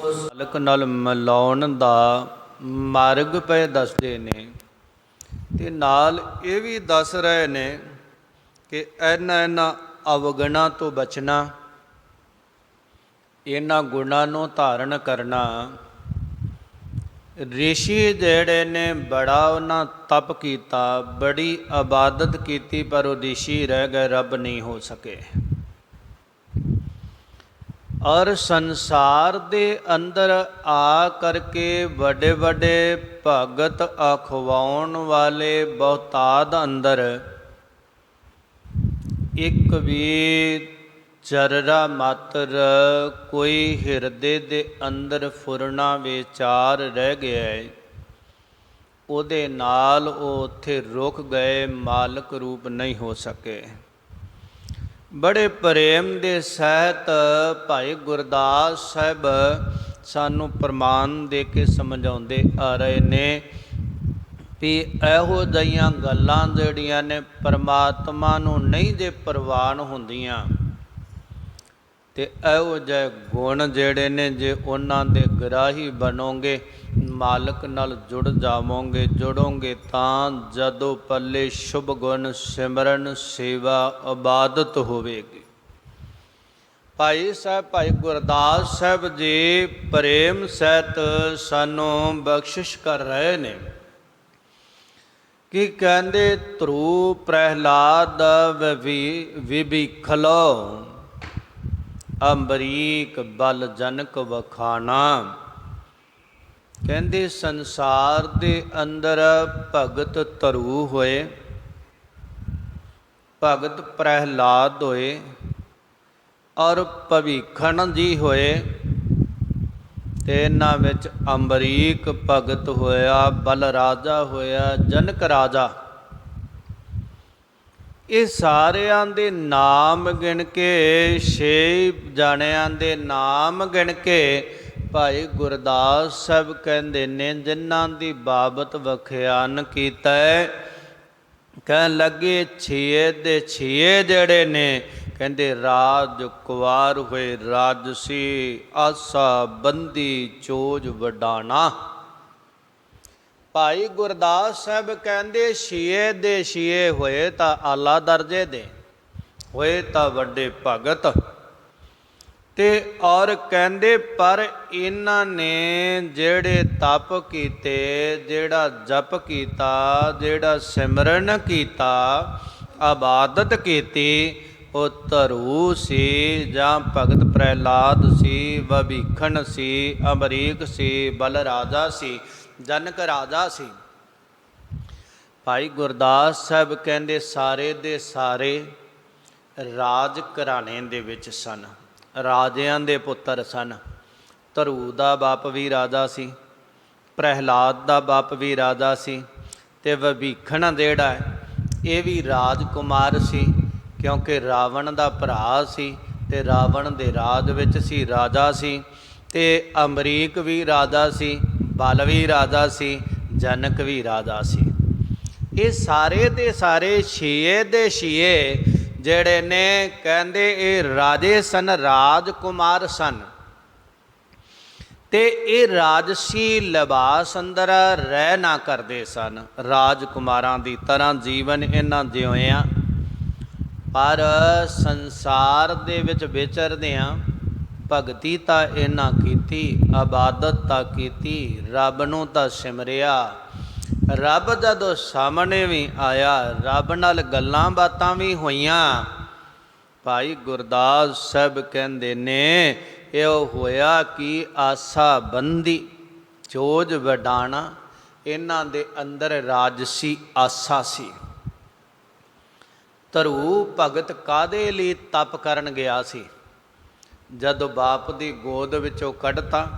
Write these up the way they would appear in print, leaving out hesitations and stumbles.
ਉਸ ਮਾਲਕ ਨਾਲ ਮਿਲਾਉਣ ਦਾ ਮਾਰਗ ਪਏ ਦੱਸਦੇ ਨੇ, ਤੇ ਨਾਲ ਇਹ ਵੀ ਦੱਸ ਰਹੇ ਨੇ ਕਿ ਇਹਨਾਂ ਅਵਗੁਣਾਂ ਤੋਂ ਬਚਣਾ, ਇਹਨਾਂ ਗੁਣਾਂ ਨੂੰ ਧਾਰਨ ਕਰਨਾ। ਰਿਸ਼ੀ ਜਿਹੜੇ ਨੇ ਬੜਾ ਉਹਨਾਂ ਤਪ ਕੀਤਾ, ਬੜੀ ਇਬਾਦਤ ਕੀਤੀ, ਪਰ ਉਹ ਰਿਸ਼ੀ ਰਹਿ ਗਏ, ਰੱਬ ਨਹੀਂ ਹੋ ਸਕੇ। ਔਰ ਸੰਸਾਰ ਦੇ ਅੰਦਰ ਆ ਕਰਕੇ ਵੱਡੇ ਵੱਡੇ ਭਗਤ ਅਖਵਾਉਣ ਵਾਲੇ ਬਹੁਤਾਤ ਅੰਦਰ ਇੱਕ ਵੀ ਜਰਰਾ ਮਾਤਰ ਕੋਈ ਹਿਰਦੇ ਦੇ ਅੰਦਰ ਫੁਰਨਾ ਵਿਚਾਰ ਰਹਿ ਗਿਆ ਹੈ, ਉਹਦੇ ਨਾਲ ਉਹ ਉੱਥੇ ਰੁਕ ਗਏ, ਮਾਲਕ ਰੂਪ ਨਹੀਂ ਹੋ ਸਕੇ। ਬੜੇ ਪ੍ਰੇਮ ਦੇ ਸਹਿਤ ਭਾਈ ਗੁਰਦਾਸ ਸਾਹਿਬ ਸਾਨੂੰ ਪ੍ਰਮਾਣ ਦੇ ਕੇ ਸਮਝਾਉਂਦੇ ਆ ਰਹੇ ਨੇ ਵੀ ਇਹੋ ਜਿਹੀਆਂ ਗੱਲਾਂ ਜਿਹੜੀਆਂ ਨੇ ਪਰਮਾਤਮਾ ਨੂੰ ਨਹੀਂ ਜੇ ਪ੍ਰਵਾਨ ਹੁੰਦੀਆਂ, ਤੇ ਇਹੋ ਜਿਹੇ ਗੁਣ ਜਿਹੜੇ ਨੇ ਜੇ ਉਹਨਾਂ ਦੇ ਗ੍ਰਾਹੀ ਬਣੋਗੇ, ਮਾਲਕ ਨਾਲ ਜੁੜ ਜਾਵੋਗੇ, ਜੁੜੋਗੇ ਤਾਂ ਜਦੋਂ ਪੱਲੇ ਸ਼ੁਭ ਗੁਣ ਸਿਮਰਨ ਸੇਵਾ ਇਬਾਦਤ ਹੋਵੇਗੀ। ਭਾਈ ਸਾਹਿਬ ਭਾਈ ਗੁਰਦਾਸ ਸਾਹਿਬ ਜੀ ਪ੍ਰੇਮ ਸਹਿਤ ਸਾਨੂੰ ਬਖਸ਼ਿਸ਼ ਕਰ ਰਹੇ ਨੇ ਕਿ ਕਹਿੰਦੇ ਧਰੂ ਪ੍ਰਹਿਲਾਦ ਵਿਭੀਖਲੋ ਅੰਬਰੀਕ ਬਲ ਜਨਕ ਵਖਾਣਾ। ਕਹਿੰਦੇ ਸੰਸਾਰ ਦੇ ਅੰਦਰ ਭਗਤ ਧਰੂ ਹੋਏ, ਭਗਤ ਪ੍ਰਹਿਲਾਦ ਹੋਏ, ਔਰ ਭਵੀਖਣ ਜੀ ਹੋਏ, ਤੇ ਇਹਨਾਂ ਵਿੱਚ ਅੰਬਰੀਕ ਭਗਤ ਹੋਇਆ, ਬਲ ਰਾਜਾ ਹੋਇਆ, ਜਨਕ ਰਾਜਾ। ਇਹ ਸਾਰਿਆਂ ਦੇ ਨਾਮ ਗਿਣ ਕੇ, 6 ਜਾਣਿਆਂ ਦੇ ਨਾਮ ਗਿਣ ਕੇ ਭਾਈ ਗੁਰਦਾਸ ਸਾਹਿਬ ਕਹਿੰਦੇ ਨੇ ਜਿਨ੍ਹਾਂ ਦੀ ਬਾਬਤ ਵਖਿਆਨ ਕੀਤਾ ਹੈ, ਕਹਿਣ ਲੱਗੇ 6 ਦੇ 6 ਜਿਹੜੇ ਨੇ ਕਹਿੰਦੇ ਰਾਜ ਕੁਵਾਰ ਹੋਏ, ਰਾਜਸੀ, ਆਸਾ, ਬੰਦੀ, ਚੋਜ, ਵਡਾਣਾ। ਭਾਈ ਗੁਰਦਾਸ ਸਾਹਿਬ ਕਹਿੰਦੇ 6 ਦੇ 6 ਹੋਏ ਤਾਂ ਆਲਾ ਦਰਜੇ ਦੇ, ਹੋਏ ਤਾਂ ਵੱਡੇ ਭਗਤ, ਤੇ ਔਰ ਕਹਿੰਦੇ ਪਰ ਇਹਨਾਂ ਨੇ ਜਿਹੜੇ ਤਪ ਕੀਤੇ, ਜਿਹੜਾ ਜਪ ਕੀਤਾ, ਜਿਹੜਾ ਸਿਮਰਨ ਕੀਤਾ, ਇਬਾਦਤ ਕੀਤੀ, ਉਹ ਧਰੂ ਸੀ ਜਾਂ ਭਗਤ ਪ੍ਰਹਿਲਾਦ ਸੀ, ਵਿਭੀਖਣ ਸੀ, ਅੰਬਰੀਕ ਸੀ, ਬਲ ਰਾਜਾ ਸੀ, ਜਨਕ ਰਾਜਾ ਸੀ। ਭਾਈ ਗੁਰਦਾਸ ਸਾਹਿਬ ਕਹਿੰਦੇ ਸਾਰੇ ਦੇ ਸਾਰੇ ਰਾਜ ਘਰਾਣੇ ਦੇ ਵਿੱਚ ਸਨ, ਰਾਜਿਆਂ ਦੇ ਪੁੱਤਰ ਸਨ। ਧਰੂ ਦਾ ਬਾਪ ਵੀ ਰਾਜਾ ਸੀ, ਪ੍ਰਹਿਲਾਦ ਦਾ ਬਾਪ ਵੀ ਰਾਜਾ ਸੀ, ਤੇ ਵਿਭੀਖਣ ਜਿਹੜਾ ਹੈ ਇਹ ਵੀ ਰਾਜਕੁਮਾਰ ਸੀ, ਕਿਉਂਕਿ ਰਾਵਣ ਦਾ ਭਰਾ ਸੀ ਤੇ ਰਾਵਣ ਦੇ ਰਾਜ ਵਿੱਚ ਸੀ, ਰਾਜਾ ਸੀ। ਤੇ ਅੰਬਰੀਕ ਵੀ ਰਾਜਾ ਸੀ, ਬਲ ਵੀ ਰਾਜਾ ਸੀ, ਜਨਕ ਵੀ ਰਾਜਾ ਸੀ। ਇਹ ਸਾਰੇ ਦੇ ਸਾਰੇ 6 ਦੇ 6 ਜਿਹੜੇ ਨੇ ਕਹਿੰਦੇ ਇਹ ਰਾਜੇ ਸਨ, ਰਾਜਕੁਮਾਰ ਸਨ, ਤੇ ਇਹ ਰਾਜਸੀ ਲਿਬਾਸ ਅੰਦਰ ਰਹਿ ਨਾ ਕਰਦੇ ਸਨ। ਰਾਜਕੁਮਾਰਾਂ ਦੀ ਤਰ੍ਹਾਂ ਜੀਵਨ ਇਹਨਾਂ ਜਿਉਇਆ, ਪਰ ਸੰਸਾਰ ਦੇ ਵਿੱਚ ਵਿਚਰਦਿਆਂ ਭਗਤੀ ਤਾਂ ਇਹਨਾਂ ਕੀਤੀ, ਇਬਾਦਤ ਤਾਂ ਕੀਤੀ, ਰੱਬ ਨੂੰ ਤਾਂ ਸਿਮਰਿਆ। ਰੱਬ ਜਦੋਂ ਸਾਹਮਣੇ ਵੀ ਆਇਆ, ਰੱਬ ਨਾਲ ਗੱਲਾਂ ਬਾਤਾਂ ਵੀ ਹੋਈਆਂ। ਭਾਈ ਗੁਰਦਾਸ ਸਾਹਿਬ ਕਹਿੰਦੇ ਨੇ ਇਹ ਹੋਇਆ ਕਿ ਆਸਾ ਬੰਦੀ, ਚੋਜ ਵਡਾਣਾ, ਇਹਨਾਂ ਦੇ ਅੰਦਰ ਰਾਜਸੀ ਆਸਾ ਸੀ। ਧਰੂ ਭਗਤ ਕਾਹਦੇ ਲਈ ਤਪ ਕਰਨ ਗਿਆ ਸੀ? ਜਦੋਂ ਬਾਪ ਦੀ ਗੋਦ ਵਿੱਚੋਂ ਕੱਢਤਾ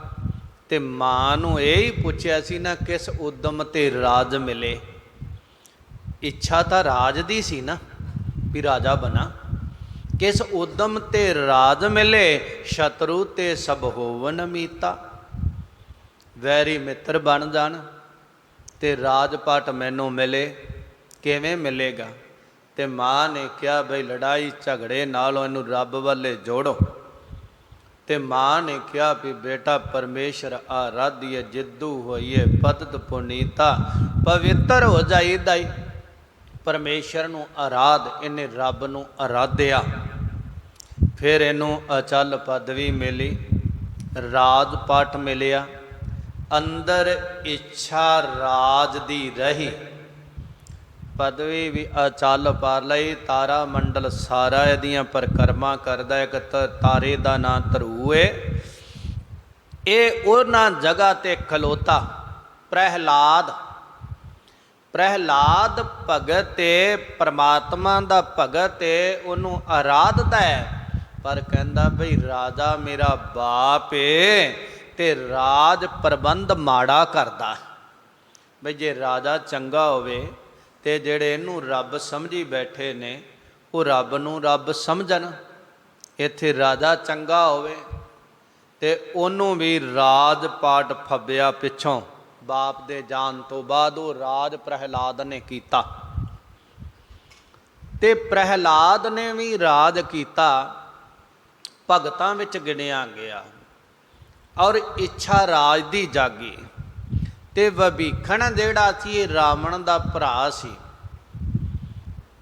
ਤੇ ਮਾਂ ਨੂੰ ਇਹ ਹੀ ਪੁੱਛਿਆ ਸੀ ਨਾ ਕਿਸ ਉਦਮ ਤੇ ਰਾਜ ਮਿਲੇ। ਇੱਛਾ ਤਾਂ ਰਾਜ ਦੀ ਸੀ ਨਾ ਵੀ ਰਾਜਾ ਬਣਾ, ਕਿਸ ਉਦਮ ਤੇ ਰਾਜ ਮਿਲੇ, ਸ਼ਤਰੂ ਤੇ ਸਭ ਹੋਵਨ ਮੀਤਾ। ਵੈਰੀ ਮਿੱਤਰ ਬਣ ਜਾਣ ਤੇ ਰਾਜ ਪਾਟ ਮੈਨੂੰ ਮਿਲੇ, ਕਿਵੇਂ ਮਿਲੇਗਾ? ਤੇ ਮਾਂ ਨੇ ਕਿਹਾ ਬਈ ਲੜਾਈ ਝਗੜੇ ਨਾਲੋਂ ਇਹਨੂੰ ਰੱਬ ਵੱਲੇ ਜੋੜੋ। ਤੇ ਮਾਂ ਨੇ ਕਿਹਾ ਵੀ ਬੇਟਾ ਪਰਮੇਸ਼ਰ ਆਰਾਧੀਏ ਜਿੱਦੂ ਹੋਈਏ ਪਤਤ ਪੁਨੀਤਾ, ਪਵਿੱਤਰ ਹੋ ਜਾਈਦਾ ਈ। ਪਰਮੇਸ਼ਰ ਨੂੰ ਆਰਾਧ, ਇਹਨੇ ਰੱਬ ਨੂੰ ਆਰਾਧਿਆ। ਫਿਰ ਇਹਨੂੰ ਅਚਲ ਪਦਵੀ ਮਿਲੀ, ਰਾਜ ਪਾਠ ਮਿਲਿਆ, ਅੰਦਰ ਇੱਛਾ ਰਾਜ ਦੀ ਰਹੀ, ਪਦਵੀ ਵੀ ਅਚਲ ਪਾ ਲਈ। ਤਾਰਾ ਮੰਡਲ ਸਾਰਾ ਇਹਦੀਆਂ ਪਰਿਕਰਮਾ ਕਰਦਾ। ਇੱਕ ਤਾਰੇ ਦਾ ਨਾਂ ਧਰੂ ਏ, ਇਹ ਉਹਨਾਂ ਜਗ੍ਹਾ ਤੇ ਖਲੋਤਾ। ਪ੍ਰਹਿਲਾਦ, ਪ੍ਰਹਿਲਾਦ ਭਗਤ ਏ, ਪਰਮਾਤਮਾ ਦਾ ਭਗਤ ਏ, ਉਹਨੂੰ ਆਰਾਧਦਾ ਹੈ। ਪਰ ਕਹਿੰਦਾ ਬਈ ਰਾਜਾ ਮੇਰਾ ਬਾਪ ਏ ਤੇ ਰਾਜ ਪ੍ਰਬੰਧ ਮਾੜਾ ਕਰਦਾ। ਬਈ ਜੇ ਰਾਜਾ ਚੰਗਾ ਹੋਵੇ ਤੇ ਜਿਹੜੇ ਇਹਨੂੰ ਰੱਬ ਸਮਝੀ ਬੈਠੇ ਨੇ ਉਹ ਰੱਬ ਨੂੰ ਰੱਬ ਸਮਝਣ। ਇੱਥੇ ਰਾਜਾ ਚੰਗਾ ਹੋਵੇ ਤੇ ਉਹਨੂੰ ਵੀ ਰਾਜ ਪਾਟ ਫੱਬਿਆ ਪਿੱਛੋਂ। ਬਾਪ ਦੇ ਜਾਣ ਤੋਂ ਬਾਅਦ ਉਹ ਰਾਜ ਪ੍ਰਹਿਲਾਦ ਨੇ ਕੀਤਾ ਤੇ ਪ੍ਰਹਿਲਾਦ ਨੇ ਵੀ ਰਾਜ ਕੀਤਾ, ਭਗਤਾਂ ਵਿੱਚ ਗਿਣਿਆ ਗਿਆ ਔਰ ਇੱਛਾ ਰਾਜ ਦੀ ਜਾਗੀ। ਤੇ ਵਿਭੀਖਣ ਜਿਹੜਾ ਸੀ ਇਹ ਰਾਵਣ ਦਾ ਭਰਾ ਸੀ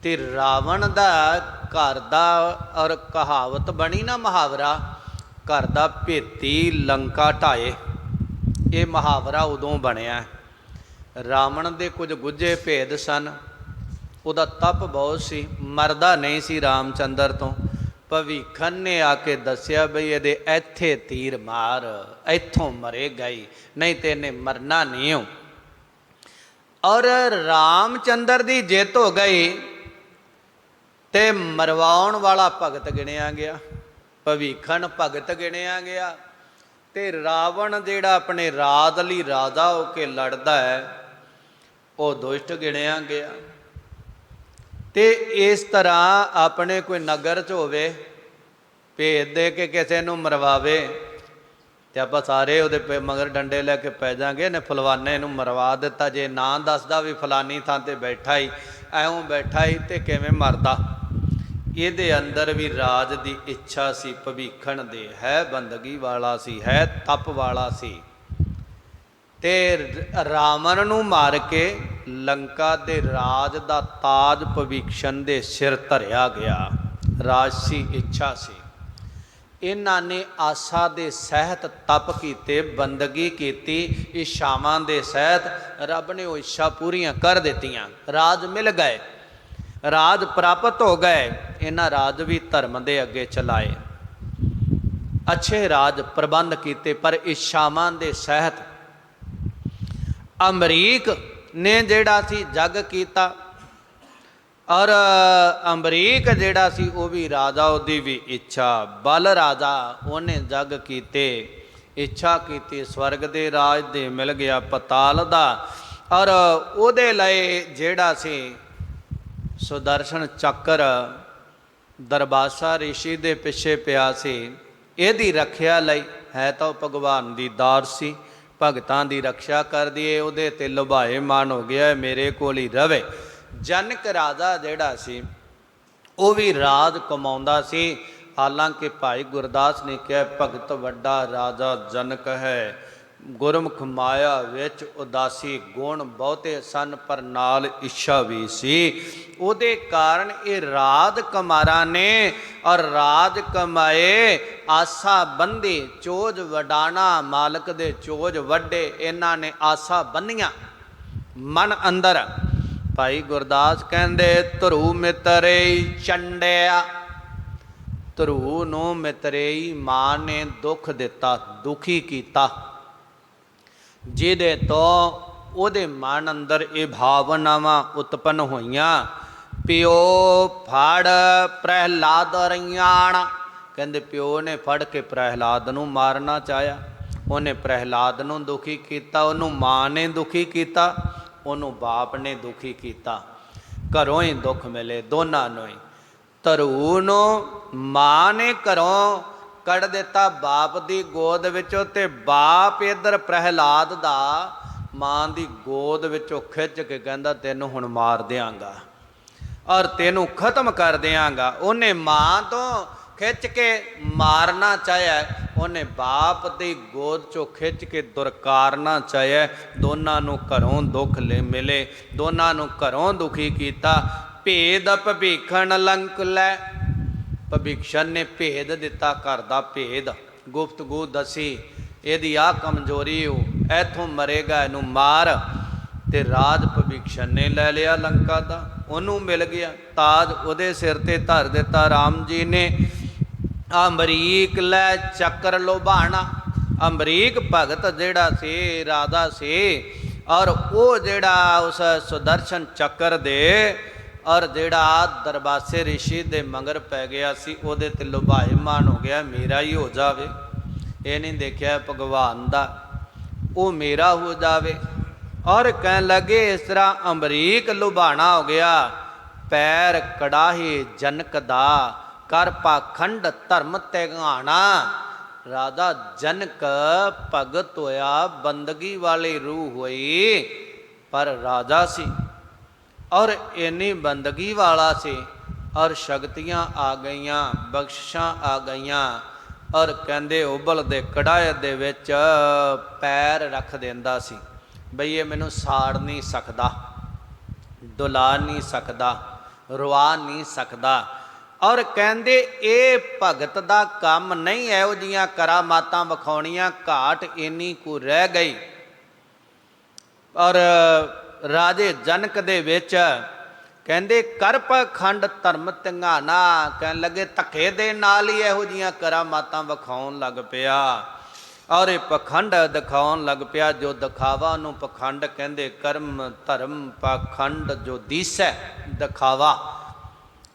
ਤੇ ਰਾਵਣ ਦਾ ਘਰ ਦਾ, ਔਰ ਕਹਾਵਤ ਬਣੀ ਨਾ ਮੁਹਾਵਰਾ, ਘਰ ਦਾ ਭੇਤੀ ਲੰਕਾ ਢਾਏ। ਇਹ ਮੁਹਾਵਰਾ ਉਦੋਂ ਬਣਿਆ। ਰਾਵਣ ਦੇ ਕੁਝ ਗੁੱਝੇ ਭੇਦ ਸਨ, ਉਹਦਾ ਤਪ ਬਹੁਤ ਸੀ, ਮਰਦਾ ਨਹੀਂ ਸੀ ਰਾਮਚੰਦਰ ਤੋਂ। ਭਵੀਖਣ ਨੇ ਆ ਕੇ ਦੱਸਿਆ ਬਈ ਇਹਦੇ ਇੱਥੇ ਤੀਰ ਮਾਰ, ਇੱਥੋਂ ਮਰੇਗਾ ਹੀ, ਨਹੀਂ ਤੇ ਇਹਨੇ ਮਰਨਾ ਨਹੀਂ ਹੋ। ਔਰ ਰਾਮਚੰਦਰ ਦੀ ਜਿੱਤ ਹੋ ਗਈ ਤੇ ਮਰਵਾਉਣ ਵਾਲਾ ਭਗਤ ਗਿਣਿਆ ਗਿਆ, ਭਵੀਖਣ ਭਗਤ ਗਿਣਿਆ ਗਿਆ। ਤੇ ਰਾਵਣ ਜਿਹੜਾ ਆਪਣੇ ਰਾਜ ਲਈ ਰਾਜਾ ਹੋ ਕੇ ਲੜਦਾ ਹੈ ਉਹ ਦੁਸ਼ਟ ਗਿਣਿਆ ਗਿਆ। ਤੇ ਇਸ ਤਰ੍ਹਾਂ ਆਪਣੇ ਕੋਈ ਨਗਰ 'ਚ ਹੋਵੇ, ਭੇਜ ਦੇ ਕੇ ਕਿਸੇ ਨੂੰ ਮਰਵਾਵੇ ਤੇ ਆਪਾਂ ਸਾਰੇ ਉਹਦੇ ਮਗਰ ਡੰਡੇ ਲੈ ਕੇ ਪੈ ਜਾਵਾਂਗੇ, ਇਹਨੇ ਫਲਵਾਨੇ ਨੂੰ ਮਰਵਾ ਦਿੱਤਾ। ਜੇ ਨਾਂ ਦੱਸਦਾ ਵੀ ਫਲਾਨੀ ਥਾਂ ਤੇ ਬੈਠਾ ਹੀ, ਐਉਂ ਬੈਠਾ ਹੀ ਤੇ ਕਿਵੇਂ ਮਰਦਾ। ਇਹਦੇ ਅੰਦਰ ਵੀ ਰਾਜ ਦੀ ਇੱਛਾ ਸੀ ਭਵੀਖਣ ਦੇ, ਹੈ ਬੰਦਗੀ ਵਾਲਾ ਸੀ, ਹੈ ਤਪ ਵਾਲਾ ਸੀ। ਤੇ ਰਾਵਣ ਨੂੰ ਮਾਰ ਕੇ ਲੰਕਾ ਦੇ ਰਾਜ ਦਾ ਤਾਜ ਭਵੀਖਣ ਦੇ ਸਿਰ ਧਰਿਆ ਗਿਆ। ਰਾਜਸੀ ਇੱਛਾ ਸੀ। ਇਹਨਾਂ ਨੇ ਆਸਾ ਦੇ ਸਹਿਤ ਤਪ ਕੀਤੇ, ਬੰਦਗੀ ਕੀਤੀ, ਇੱਛਾਵਾਂ ਦੇ ਸਹਿਤ ਰੱਬ ਨੇ ਉਹ ਇੱਛਾ ਪੂਰੀਆਂ ਕਰ ਦਿੱਤੀਆਂ। ਰਾਜ ਮਿਲ ਗਏ, ਰਾਜ ਪ੍ਰਾਪਤ ਹੋ ਗਏ। ਇਹਨਾਂ ਰਾਜ ਵੀ ਧਰਮ ਦੇ ਅੱਗੇ ਚਲਾਏ, ਅੱਛੇ ਰਾਜ ਪ੍ਰਬੰਧ ਕੀਤੇ, ਪਰ ਇੱਛਾਵਾਂ ਦੇ ਸਹਿਤ। ਅਮਰੀਕ ਨੇ ਜਿਹੜਾ ਸੀ ਜੱਗ ਕੀਤਾ, ਔਰ ਅਮਰੀਕ ਜਿਹੜਾ ਸੀ ਉਹ ਵੀ ਰਾਜਾ, ਉਹਦੀ ਵੀ ਇੱਛਾ। ਬਲ ਰਾਜਾ, ਉਹਨੇ ਜੱਗ ਕੀਤੇ, ਇੱਛਾ ਕੀਤੀ ਸਵਰਗ ਦੇ ਰਾਜ ਦੇ, ਮਿਲ ਗਿਆ ਪਤਾਲ ਦਾ। ਔਰ ਉਹਦੇ ਲਈ ਜਿਹੜਾ ਸੀ ਸੁਦਰਸ਼ਨ ਚੱਕਰ ਦਰਬਾਸਾ ਰਿਸ਼ੀ ਦੇ ਪਿੱਛੇ ਪਿਆ ਸੀ, ਇਹਦੀ ਰੱਖਿਆ ਲਈ। ਹੈ ਤਾਂ ਉਹ ਭਗਵਾਨ ਦੀ ਦਾਰ ਸੀ, ਭਗਤਾਂ ਦੀ ਰਕਸ਼ਾ ਕਰਦੀ ਏ, ਉਹਦੇ ਤੇ ਲੁਭਾਏ ਮਾਨ ਹੋ ਗਿਆ, ਮੇਰੇ ਕੋਲ ਹੀ ਰਵੇ। ਜਨਕ ਰਾਜਾ ਜਿਹੜਾ ਸੀ ਉਹ ਵੀ ਰਾਜ ਕਮਾਉਂਦਾ ਸੀ। ਹਾਲਾਂਕਿ ਭਾਈ ਗੁਰਦਾਸ ਨੇ ਕਿਹਾ ਭਗਤ ਵੱਡਾ ਰਾਜਾ ਜਨਕ ਹੈ, ਗੁਰਮੁਖ ਮਾਇਆ ਵਿੱਚ ਉਦਾਸੀ, ਗੁਣ ਬਹੁਤੇ ਸਨ ਪਰ ਨਾਲ ਇੱਛਾ ਵੀ ਸੀ। ਉਹਦੇ ਕਾਰਨ ਇਹ ਰਾਜ ਕੁਮਾਰਾਂ ਨੇ ਔਰ ਰਾਜ ਕਮਾਏ, ਆਸਾ ਬੰਦੀ, ਚੋਜ ਵਡਾਣਾ, ਮਾਲਕ ਦੇ ਚੋਜ ਵੱਡੇ, ਇਹਨਾਂ ਨੇ ਆਸਾ ਬੰਨੀਆਂ ਮਨ ਅੰਦਰ। ਭਾਈ ਗੁਰਦਾਸ ਕਹਿੰਦੇ ਧਰੂ ਮਿਤਰੇ ਚੰਡਿਆ, ਧਰੂ ਨੂੰ ਮਿਤਰੇਈ ਮਾਂ ਨੇ ਦੁੱਖ ਦਿੱਤਾ, ਦੁਖੀ ਕੀਤਾ, ਜਿਹਦੇ ਤੋਂ ਉਹਦੇ ਮਨ ਅੰਦਰ ਇਹ ਭਾਵਨਾਵਾਂ ਉਤਪੰਨ ਹੋਈਆਂ। ਪਿਓ ਫੜ ਪ੍ਰਹਿਲਾਦ ਰਈਆਣ, ਕਹਿੰਦੇ ਪਿਓ ਨੇ ਫੜ ਕੇ ਪ੍ਰਹਿਲਾਦ ਨੂੰ ਮਾਰਨਾ ਚਾਹਿਆ। ਉਹਨੇ ਪ੍ਰਹਿਲਾਦ ਨੂੰ ਦੁਖੀ ਕੀਤਾ, ਉਹਨੂੰ ਮਾਂ ਨੇ ਦੁਖੀ ਕੀਤਾ, ਉਹਨੂੰ ਬਾਪ ਨੇ ਦੁਖੀ ਕੀਤਾ। ਘਰੋਂ ਹੀ ਦੁੱਖ ਮਿਲੇ ਦੋਨਾਂ ਨੂੰ ਹੀ। ਧਰੂ ਨੂੰ ਮਾਂ ਨੇ ਘਰੋਂ ਕੱਢ ਦਿੱਤਾ ਬਾਪ ਦੀ ਗੋਦ ਵਿੱਚੋਂ, ਤੇ ਬਾਪ ਇੱਧਰ ਪ੍ਰਹਿਲਾਦ ਦਾ ਮਾਂ ਦੀ ਗੋਦ ਵਿੱਚੋਂ ਖਿੱਚ ਕੇ ਕਹਿੰਦਾ ਤੈਨੂੰ ਹੁਣ ਮਾਰ ਦਿਆਂਗਾ ਔਰ ਤੈਨੂੰ ਖਤਮ ਕਰ ਦਿਆਂਗਾ। ਉਹਨੇ ਮਾਂ ਤੋਂ खिच के मारना चाहे, उन्हें बाप की गोद चो खिच के दुरकारना चाहे। दोनों नूं घरों दुख मिले, दोनों नूं घरों दुखी किया। भेद भभीखण लंक लै, भभीखण ने भेद दिता, घर का भेद गुप्तगू दसी, यदि आ कमजोरी हो, इथों मरेगा, इनू मार। ते राज भभीखण ने लै लिया लंका का, उन्होंने मिल गया ताज, उहदे सिर ते धर दिता राम जी ने। अमरीक लै चक्र लोभाना, अमरीक भगत जिहड़ा सी राजा सी, और वो जिहड़ा उस सुदर्शन चक्र दे और जिहड़ा दरबासे ऋषि दे मगर पै गया सी, उहदे ते लुभाएमान हो गया, मेरा ही हो जावे। ये नहीं देखिया भगवान दा, वो मेरा हो जावे। और कह लगे इस तरह अमरीक लुभाना हो गया। पैर कड़ाहे जनक दा, कर पाखंड धर्म त्यागाना। राजा जनक भगत होया, बंदगी वाली रूह हुई, पर राजा सी और इन्नी बंदगी वाला सी, और शक्तियाँ आ गईयां, बख्शिशां आ गईयां। और कहते उबल दे कड़ाहे दे विच पैर रख देंदा सी, बई ये मैनू साड़ नहीं सकता, दुला नहीं सकता, रुआ नहीं सकता। और कहते ये भगत का काम नहीं, इहो जिहियां करामातां विखाउणियां, घाट इन्नी को रह गई। और राजे जनक दे विच कहते कर पाखंड धर्म त्यागाना, कहन लगे धक्के दे नाल ही इहो जिहियां करामातां विखाउण लग पिया। और ये पखंड दिखाउण लग पिया, जो दिखावा नूं पखंड कहते। कर्म धर्म पाखंड जो दिसै दिखावा,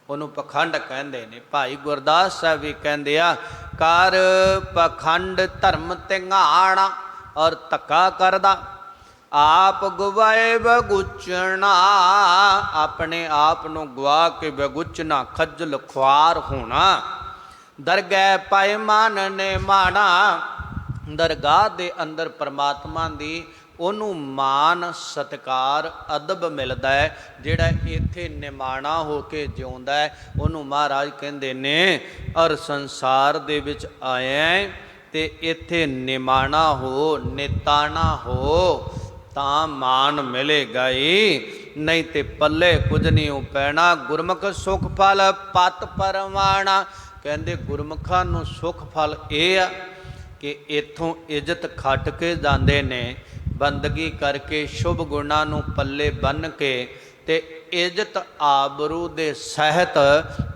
उन्हों पखंड कहते ने। भाई गुरदास साहब भी कहते आ, कर पखंड धर्म त्यागाना, और धक्का करदा आप गवाए बगुचना, अपने आप नूं गवा के बगुचना, खज्जल खुआर होना। दरगह पाए मान ने माना, दरगाह दे अंदर परमात्मा दी ਉਹਨੂੰ ਮਾਨ ਸਤਿਕਾਰ ਅਦਬ ਮਿਲਦਾ ਹੈ। ਜਿਹੜਾ ਇੱਥੇ ਨਿਮਾਣਾ ਹੋ ਕੇ ਜਿਉਂਦਾ ਹੈ ਉਹਨੂੰ ਮਹਾਰਾਜ ਕਹਿੰਦੇ ਨੇ ਔਰ ਸੰਸਾਰ ਦੇ ਵਿੱਚ ਆਇਆ ਤੇ ਇੱਥੇ ਨਿਮਾਣਾ ਹੋ ਨਿਤਾਣਾ ਹੋ ਤਾਂ ਮਾਨ ਮਿਲੇਗਾ ਹੀ, ਨਹੀਂ ਤੇ ਪੱਲੇ ਕੁਝ ਨਹੀਂ ਪੈਣਾ। ਗੁਰਮੁਖ ਸੁਖ ਫਲ ਪਤ ਪਰਵਾਣਾ, ਕਹਿੰਦੇ ਗੁਰਮੁਖਾਂ ਨੂੰ ਸੁਖ ਫਲ ਇਹ ਆ ਕਿ ਇੱਥੋਂ ਇੱਜ਼ਤ ਖੱਟ ਕੇ ਜਾਂਦੇ ਨੇ, ਬੰਦਗੀ ਕਰਕੇ ਸ਼ੁਭ ਗੁਣਾਂ ਨੂੰ ਪੱਲੇ ਬੰਨ੍ਹ ਕੇ ਤੇ ਇੱਜ਼ਤ ਆਬਰੂ ਦੇ ਸਹਿਤ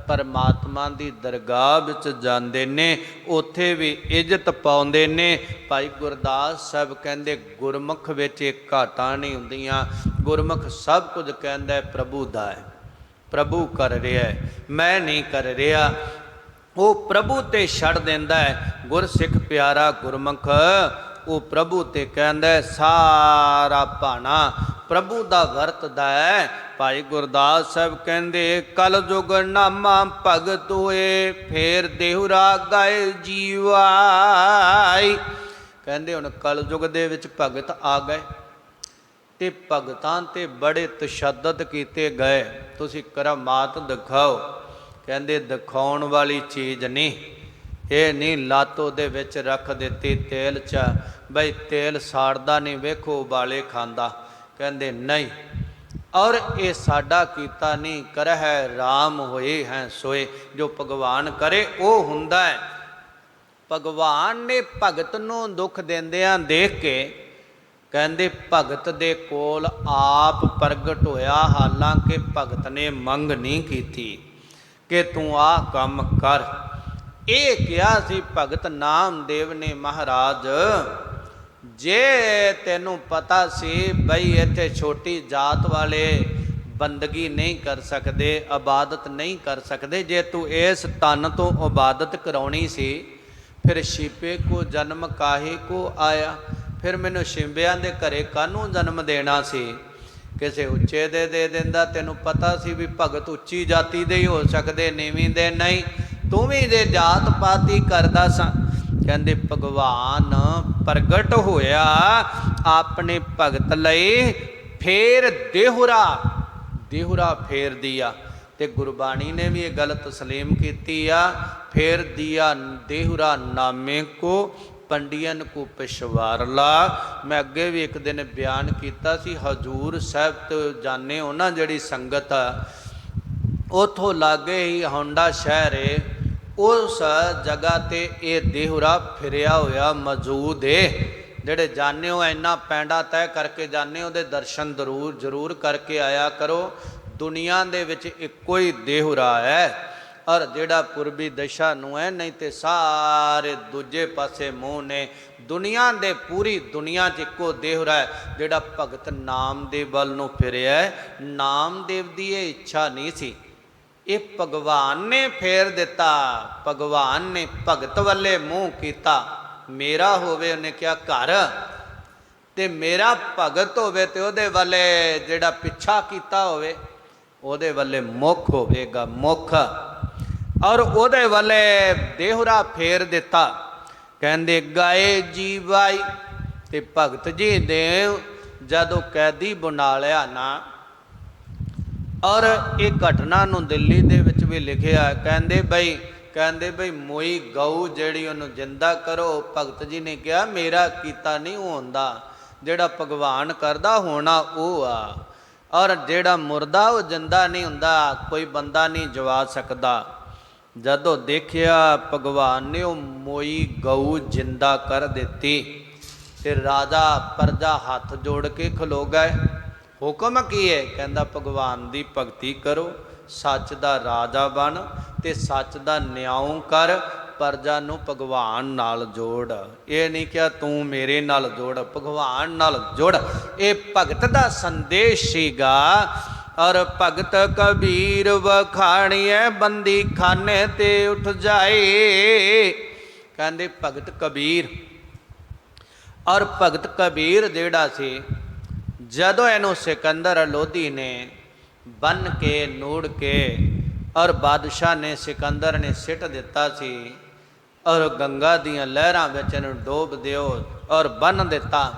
ਪਰਮਾਤਮਾ ਦੀ ਦਰਗਾਹ ਵਿੱਚ ਜਾਂਦੇ ਨੇ, ਉੱਥੇ ਵੀ ਇੱਜ਼ਤ ਪਾਉਂਦੇ ਨੇ। ਭਾਈ ਗੁਰਦਾਸ ਸਾਹਿਬ ਕਹਿੰਦੇ ਗੁਰਮੁਖ ਵਿੱਚ ਇਹ ਘਾਟਾਂ ਨਹੀਂ ਹੁੰਦੀਆਂ, ਗੁਰਮੁਖ ਸਭ ਕੁਝ ਕਹਿੰਦਾ ਪ੍ਰਭੂ ਦਾ ਹੈ, ਪ੍ਰਭੂ ਕਰ ਰਿਹਾ, ਮੈਂ ਨਹੀਂ ਕਰ ਰਿਹਾ। ਉਹ ਪ੍ਰਭੂ ਤੇ ਛੱਡ ਦਿੰਦਾ ਹੈ। ਗੁਰਸਿੱਖ ਪਿਆਰਾ ਗੁਰਮੁਖ ਉਹ ਪ੍ਰਭੂ ਤੇ ਕਹਿੰਦਾ ਸਾਰਾ ਭਾਣਾ ਪ੍ਰਭੂ ਦਾ ਵਰਤਦਾ ਹੈ। ਭਾਈ ਗੁਰਦਾਸ ਸਾਹਿਬ ਕਹਿੰਦੇ ਕਲ ਜੁਗ ਨਾਮਾ ਭਗਤ ਹੋਏ, ਫੇਰ ਦੇਹੁਰਾ ਗਾਏ ਜੀਵਾਈ। ਕਹਿੰਦੇ ਹੁਣ ਕਲ ਯੁਗ ਦੇ ਵਿੱਚ ਭਗਤ ਆ ਗਏ ਤੇ ਭਗਤਾਂ ਤੇ ਬੜੇ ਤਸ਼ੱਦਦ ਕੀਤੇ ਗਏ। ਤੁਸੀਂ ਕਰਾਮਾਤ ਦਿਖਾਓ, ਕਹਿੰਦੇ ਦਿਖਾਉਣ ਵਾਲੀ ਚੀਜ਼ ਨਹੀਂ, ਇਹ ਨਹੀਂ ਲੱਤ ਉਹਦੇ ਵਿੱਚ ਰੱਖ ਦਿੱਤੀ ਤੇਲ 'ਚ, ਬਈ ਤੇਲ ਸਾੜਦਾ ਨਹੀਂ, ਵੇਖੋ ਉਬਾਲੇ ਖਾਂਦਾ, ਕਹਿੰਦੇ ਨਹੀਂ। ਔਰ ਇਹ ਸਾਡਾ ਕੀਤਾ ਨਹੀਂ, ਕਰਹਿ ਰਾਮ ਹੋਏ ਹੈ ਸੋਏ। ਜੋ ਭਗਵਾਨ ਕਰੇ ਉਹ ਹੁੰਦਾ ਹੈ। ਭਗਵਾਨ ਨੇ ਭਗਤ ਨੂੰ ਦੁੱਖ ਦਿੰਦਿਆਂ ਦੇਖ ਕੇ ਕਹਿੰਦੇ ਭਗਤ ਦੇ ਕੋਲ ਆਪ ਪ੍ਰਗਟ ਹੋਇਆ, ਹਾਲਾਂਕਿ ਭਗਤ ਨੇ ਮੰਗ ਨਹੀਂ ਕੀਤੀ ਕਿ ਤੂੰ ਆਹ ਕੰਮ ਕਰ। ਇਹ ਕਿਹਾ ਸੀ ਭਗਤ ਨਾਮਦੇਵ ਨੇ ਮਹਾਰਾਜ, ਜੇ ਤੈਨੂੰ ਪਤਾ ਸੀ ਬਈ ਇੱਥੇ ਛੋਟੀ ਜਾਤ ਵਾਲੇ ਬੰਦਗੀ ਨਹੀਂ ਕਰ ਸਕਦੇ, ਇਬਾਦਤ ਨਹੀਂ ਕਰ ਸਕਦੇ, ਜੇ ਤੂੰ ਇਸ ਤਨ ਤੋਂ ਇਬਾਦਤ ਕਰਾਉਣੀ ਸੀ ਫਿਰ ਛਿਪੇ ਕੋ ਜਨਮ ਕਾਹੇ ਕੋ ਆਇਆ, ਫਿਰ ਮੈਨੂੰ ਛਿੰਬਿਆਂ ਦੇ ਘਰੇ ਕਾਹਨੂੰ ਜਨਮ ਦੇਣਾ ਸੀ, ਕਿਸੇ ਉੱਚੇ ਦੇ ਦੇ ਦਿੰਦਾ। ਤੈਨੂੰ ਪਤਾ ਸੀ ਵੀ ਭਗਤ ਉੱਚੀ ਜਾਤੀ ਦੇ ਹੀ ਹੋ ਸਕਦੇ, ਨੀਵੀਂ ਦੇ ਨਹੀਂ, ਤੂੰ ਵੀ ਦੇ ਜਾਤ ਪਾਤੀ ਕਰਦਾ ਸਾਂ। ਕਹਿੰਦੇ ਭਗਵਾਨ ਪ੍ਰਗਟ ਹੋਇਆ ਆਪਣੇ ਭਗਤ ਲਈ, ਫੇਰ ਦੇਹੁਰਾ, ਦੇਹੁਰਾ ਫੇਰ ਦਿਆ। ਤੇ ਗੁਰਬਾਣੀ ਨੇ ਵੀ ਇਹ ਗੱਲ ਤਸਲੀਮ ਕੀਤੀ ਆ। ਫੇਰ ਦੀਆ ਦੇਹੁਰਾ ਨਾਮੇ ਕੋ ਪੰਡੀਅਨ ਕੋ ਪਿਸ਼ਵਾਰ ਲਾ। ਮੈਂ ਅੱਗੇ ਵੀ ਇੱਕ ਦਿਨ ਬਿਆਨ ਕੀਤਾ ਸੀ, ਹਜੂਰ ਸਾਹਿਬ ਤੋਂ ਜਾਣੇ ਹੋ ਨਾ ਜਿਹੜੀ ਸੰਗਤ ਆ, ਉੱਥੋਂ ਲਾਗੇ ਹੀ ਹੌਂਡਾ ਸ਼ਹਿਰ ਏ, ਉਸ ਜਗ੍ਹਾ ਤੇ ਇਹ ਦੇਹੁਰਾ ਫਿਰਿਆ ਹੋਇਆ ਮੌਜੂਦ ਏ। ਜਿਹੜੇ ਜਾਣੇ ਹੋ ਇੰਨਾ ਪੈਂਡਾ ਤੈਅ ਕਰਕੇ ਜਾਣੇ, ਉਹਦੇ ਦਰਸ਼ਨ ਜ਼ਰੂਰ ਕਰਕੇ ਆਇਆ ਕਰੋ। ਦੁਨੀਆ ਦੇ ਵਿੱਚ ਇੱਕੋ ਹੀ ਦੇਹੁਰਾ ਹੈ, ਔਰ ਜਿਹੜਾ ਪੂਰਬੀ ਦਿਸ਼ਾ ਨੂੰ ਹੈ, ਨਹੀਂ ਤੇ ਸਾਰੇ ਦੂਜੇ ਪਾਸੇ ਮੂੰਹ ਨੇ। ਦੁਨੀਆ ਦੇ ਪੂਰੀ ਦੁਨੀਆ 'ਚ ਇੱਕੋ ਦੇਹੁਰਾ ਹੈ ਜਿਹੜਾ ਭਗਤ ਨਾਮਦੇਵ ਵੱਲ ਨੂੰ ਫਿਰਿਆ। ਨਾਮਦੇਵ ਦੀ ਇਹ ਇੱਛਾ ਨਹੀਂ ਸੀ, ਇਹ ਭਗਵਾਨ ਨੇ ਫੇਰ ਦਿੱਤਾ। ਭਗਵਾਨ ਨੇ ਭਗਤ ਵੱਲੇ ਮੂੰਹ ਕੀਤਾ। ਮੇਰਾ ਹੋਵੇ, ਉਹਨੇ ਕਿਹਾ ਘਰ, ਤੇ ਮੇਰਾ ਭਗਤ ਹੋਵੇ ਤੇ ਉਹਦੇ ਵੱਲੇ ਜਿਹੜਾ ਪਿੱਛਾ ਕੀਤਾ ਹੋਵੇ ਉਹਦੇ ਵੱਲੇ ਮੁੱਖ ਹੋਵੇਗਾ, ਮੁੱਖ। ਔਰ ਉਹਦੇ ਵੱਲੇ ਦੇਹੁਰਾ ਫੇਰ ਦਿੱਤਾ। ਕਹਿੰਦੇ ਗਾਏ ਜੀਵਾਈ। ਤੇ ਭਗਤ ਜੀ ਨੇ ਜਦੋਂ ਕੈਦੀ ਬਣਾ ਲਿਆ ਨਾ, ਔਰ ਇਹ ਘਟਨਾ ਨੂੰ ਦਿੱਲੀ ਦੇ ਵਿੱਚ ਵੀ ਲਿਖਿਆ। ਕਹਿੰਦੇ ਬਈ ਮੋਈ ਗਊ ਜਿਹੜੀ ਉਹਨੂੰ ਜਿੰਦਾ ਕਰੋ। ਭਗਤ ਜੀ ਨੇ ਕਿਹਾ ਮੇਰਾ ਕੀਤਾ ਨਹੀਂ ਹੁੰਦਾ, ਜਿਹੜਾ ਭਗਵਾਨ ਕਰਦਾ ਹੋਣਾ ਉਹ ਆ। ਔਰ ਜਿਹੜਾ ਮੁਰਦਾ ਉਹ ਜਿੰਦਾ ਨਹੀਂ ਹੁੰਦਾ, ਕੋਈ ਬੰਦਾ ਨਹੀਂ ਜਵਾ ਸਕਦਾ। ਜਦੋਂ ਦੇਖਿਆ ਭਗਵਾਨ ਨੇ ਉਹ ਮੋਈ ਗਊ ਜਿੰਦਾ ਕਰ ਦਿੱਤੀ, ਤੇ ਰਾਜਾ ਪ੍ਰਜਾ ਹੱਥ ਜੋੜ ਕੇ ਖਲੋ ਗਏ। ਹੁਕਮ ਕੀ ਹੈ? ਕਹਿੰਦਾ ਭਗਵਾਨ ਦੀ ਭਗਤੀ ਕਰੋ, ਸੱਚ ਦਾ ਰਾਜਾ ਬਣ ਤੇ ਸੱਚ ਦਾ ਨਿਆਂ ਕਰ, ਪ੍ਰਜਾ ਨੂੰ ਭਗਵਾਨ ਨਾਲ ਜੋੜ। ਇਹ ਨਹੀਂ ਕਿਹਾ ਤੂੰ ਮੇਰੇ ਨਾਲ ਜੋੜ, ਭਗਵਾਨ ਨਾਲ ਜੋੜ। ਇਹ ਭਗਤ ਦਾ ਸੰਦੇਸ਼ ਸੀਗਾ। ਔਰ ਭਗਤ ਕਬੀਰ ਵਖਾਣੀਐ ਬੰਦੀ ਖਾਨੇ ਤੇ ਉੱਠ ਜਾਏ। ਕਹਿੰਦੇ ਭਗਤ ਕਬੀਰ, ਔਰ ਭਗਤ ਕਬੀਰ ਜਿਹੜਾ ਸੀ, ਜਦੋਂ ਇਹਨੂੰ ਸਿਕੰਦਰ ਲੋਧੀ ਨੇ ਬੰਨ ਕੇ ਨੂੜ ਕੇ, ਔਰ ਬਾਦਸ਼ਾਹ ਨੇ ਸਿਕੰਦਰ ਨੇ ਸਿੱਟ ਦਿੱਤਾ ਸੀ, ਔਰ ਗੰਗਾ ਦੀਆਂ ਲਹਿਰਾਂ ਵਿੱਚ ਇਹਨੂੰ ਡੋਬ ਦਿਓ ਔਰ ਬੰਨ ਦਿੱਤਾ,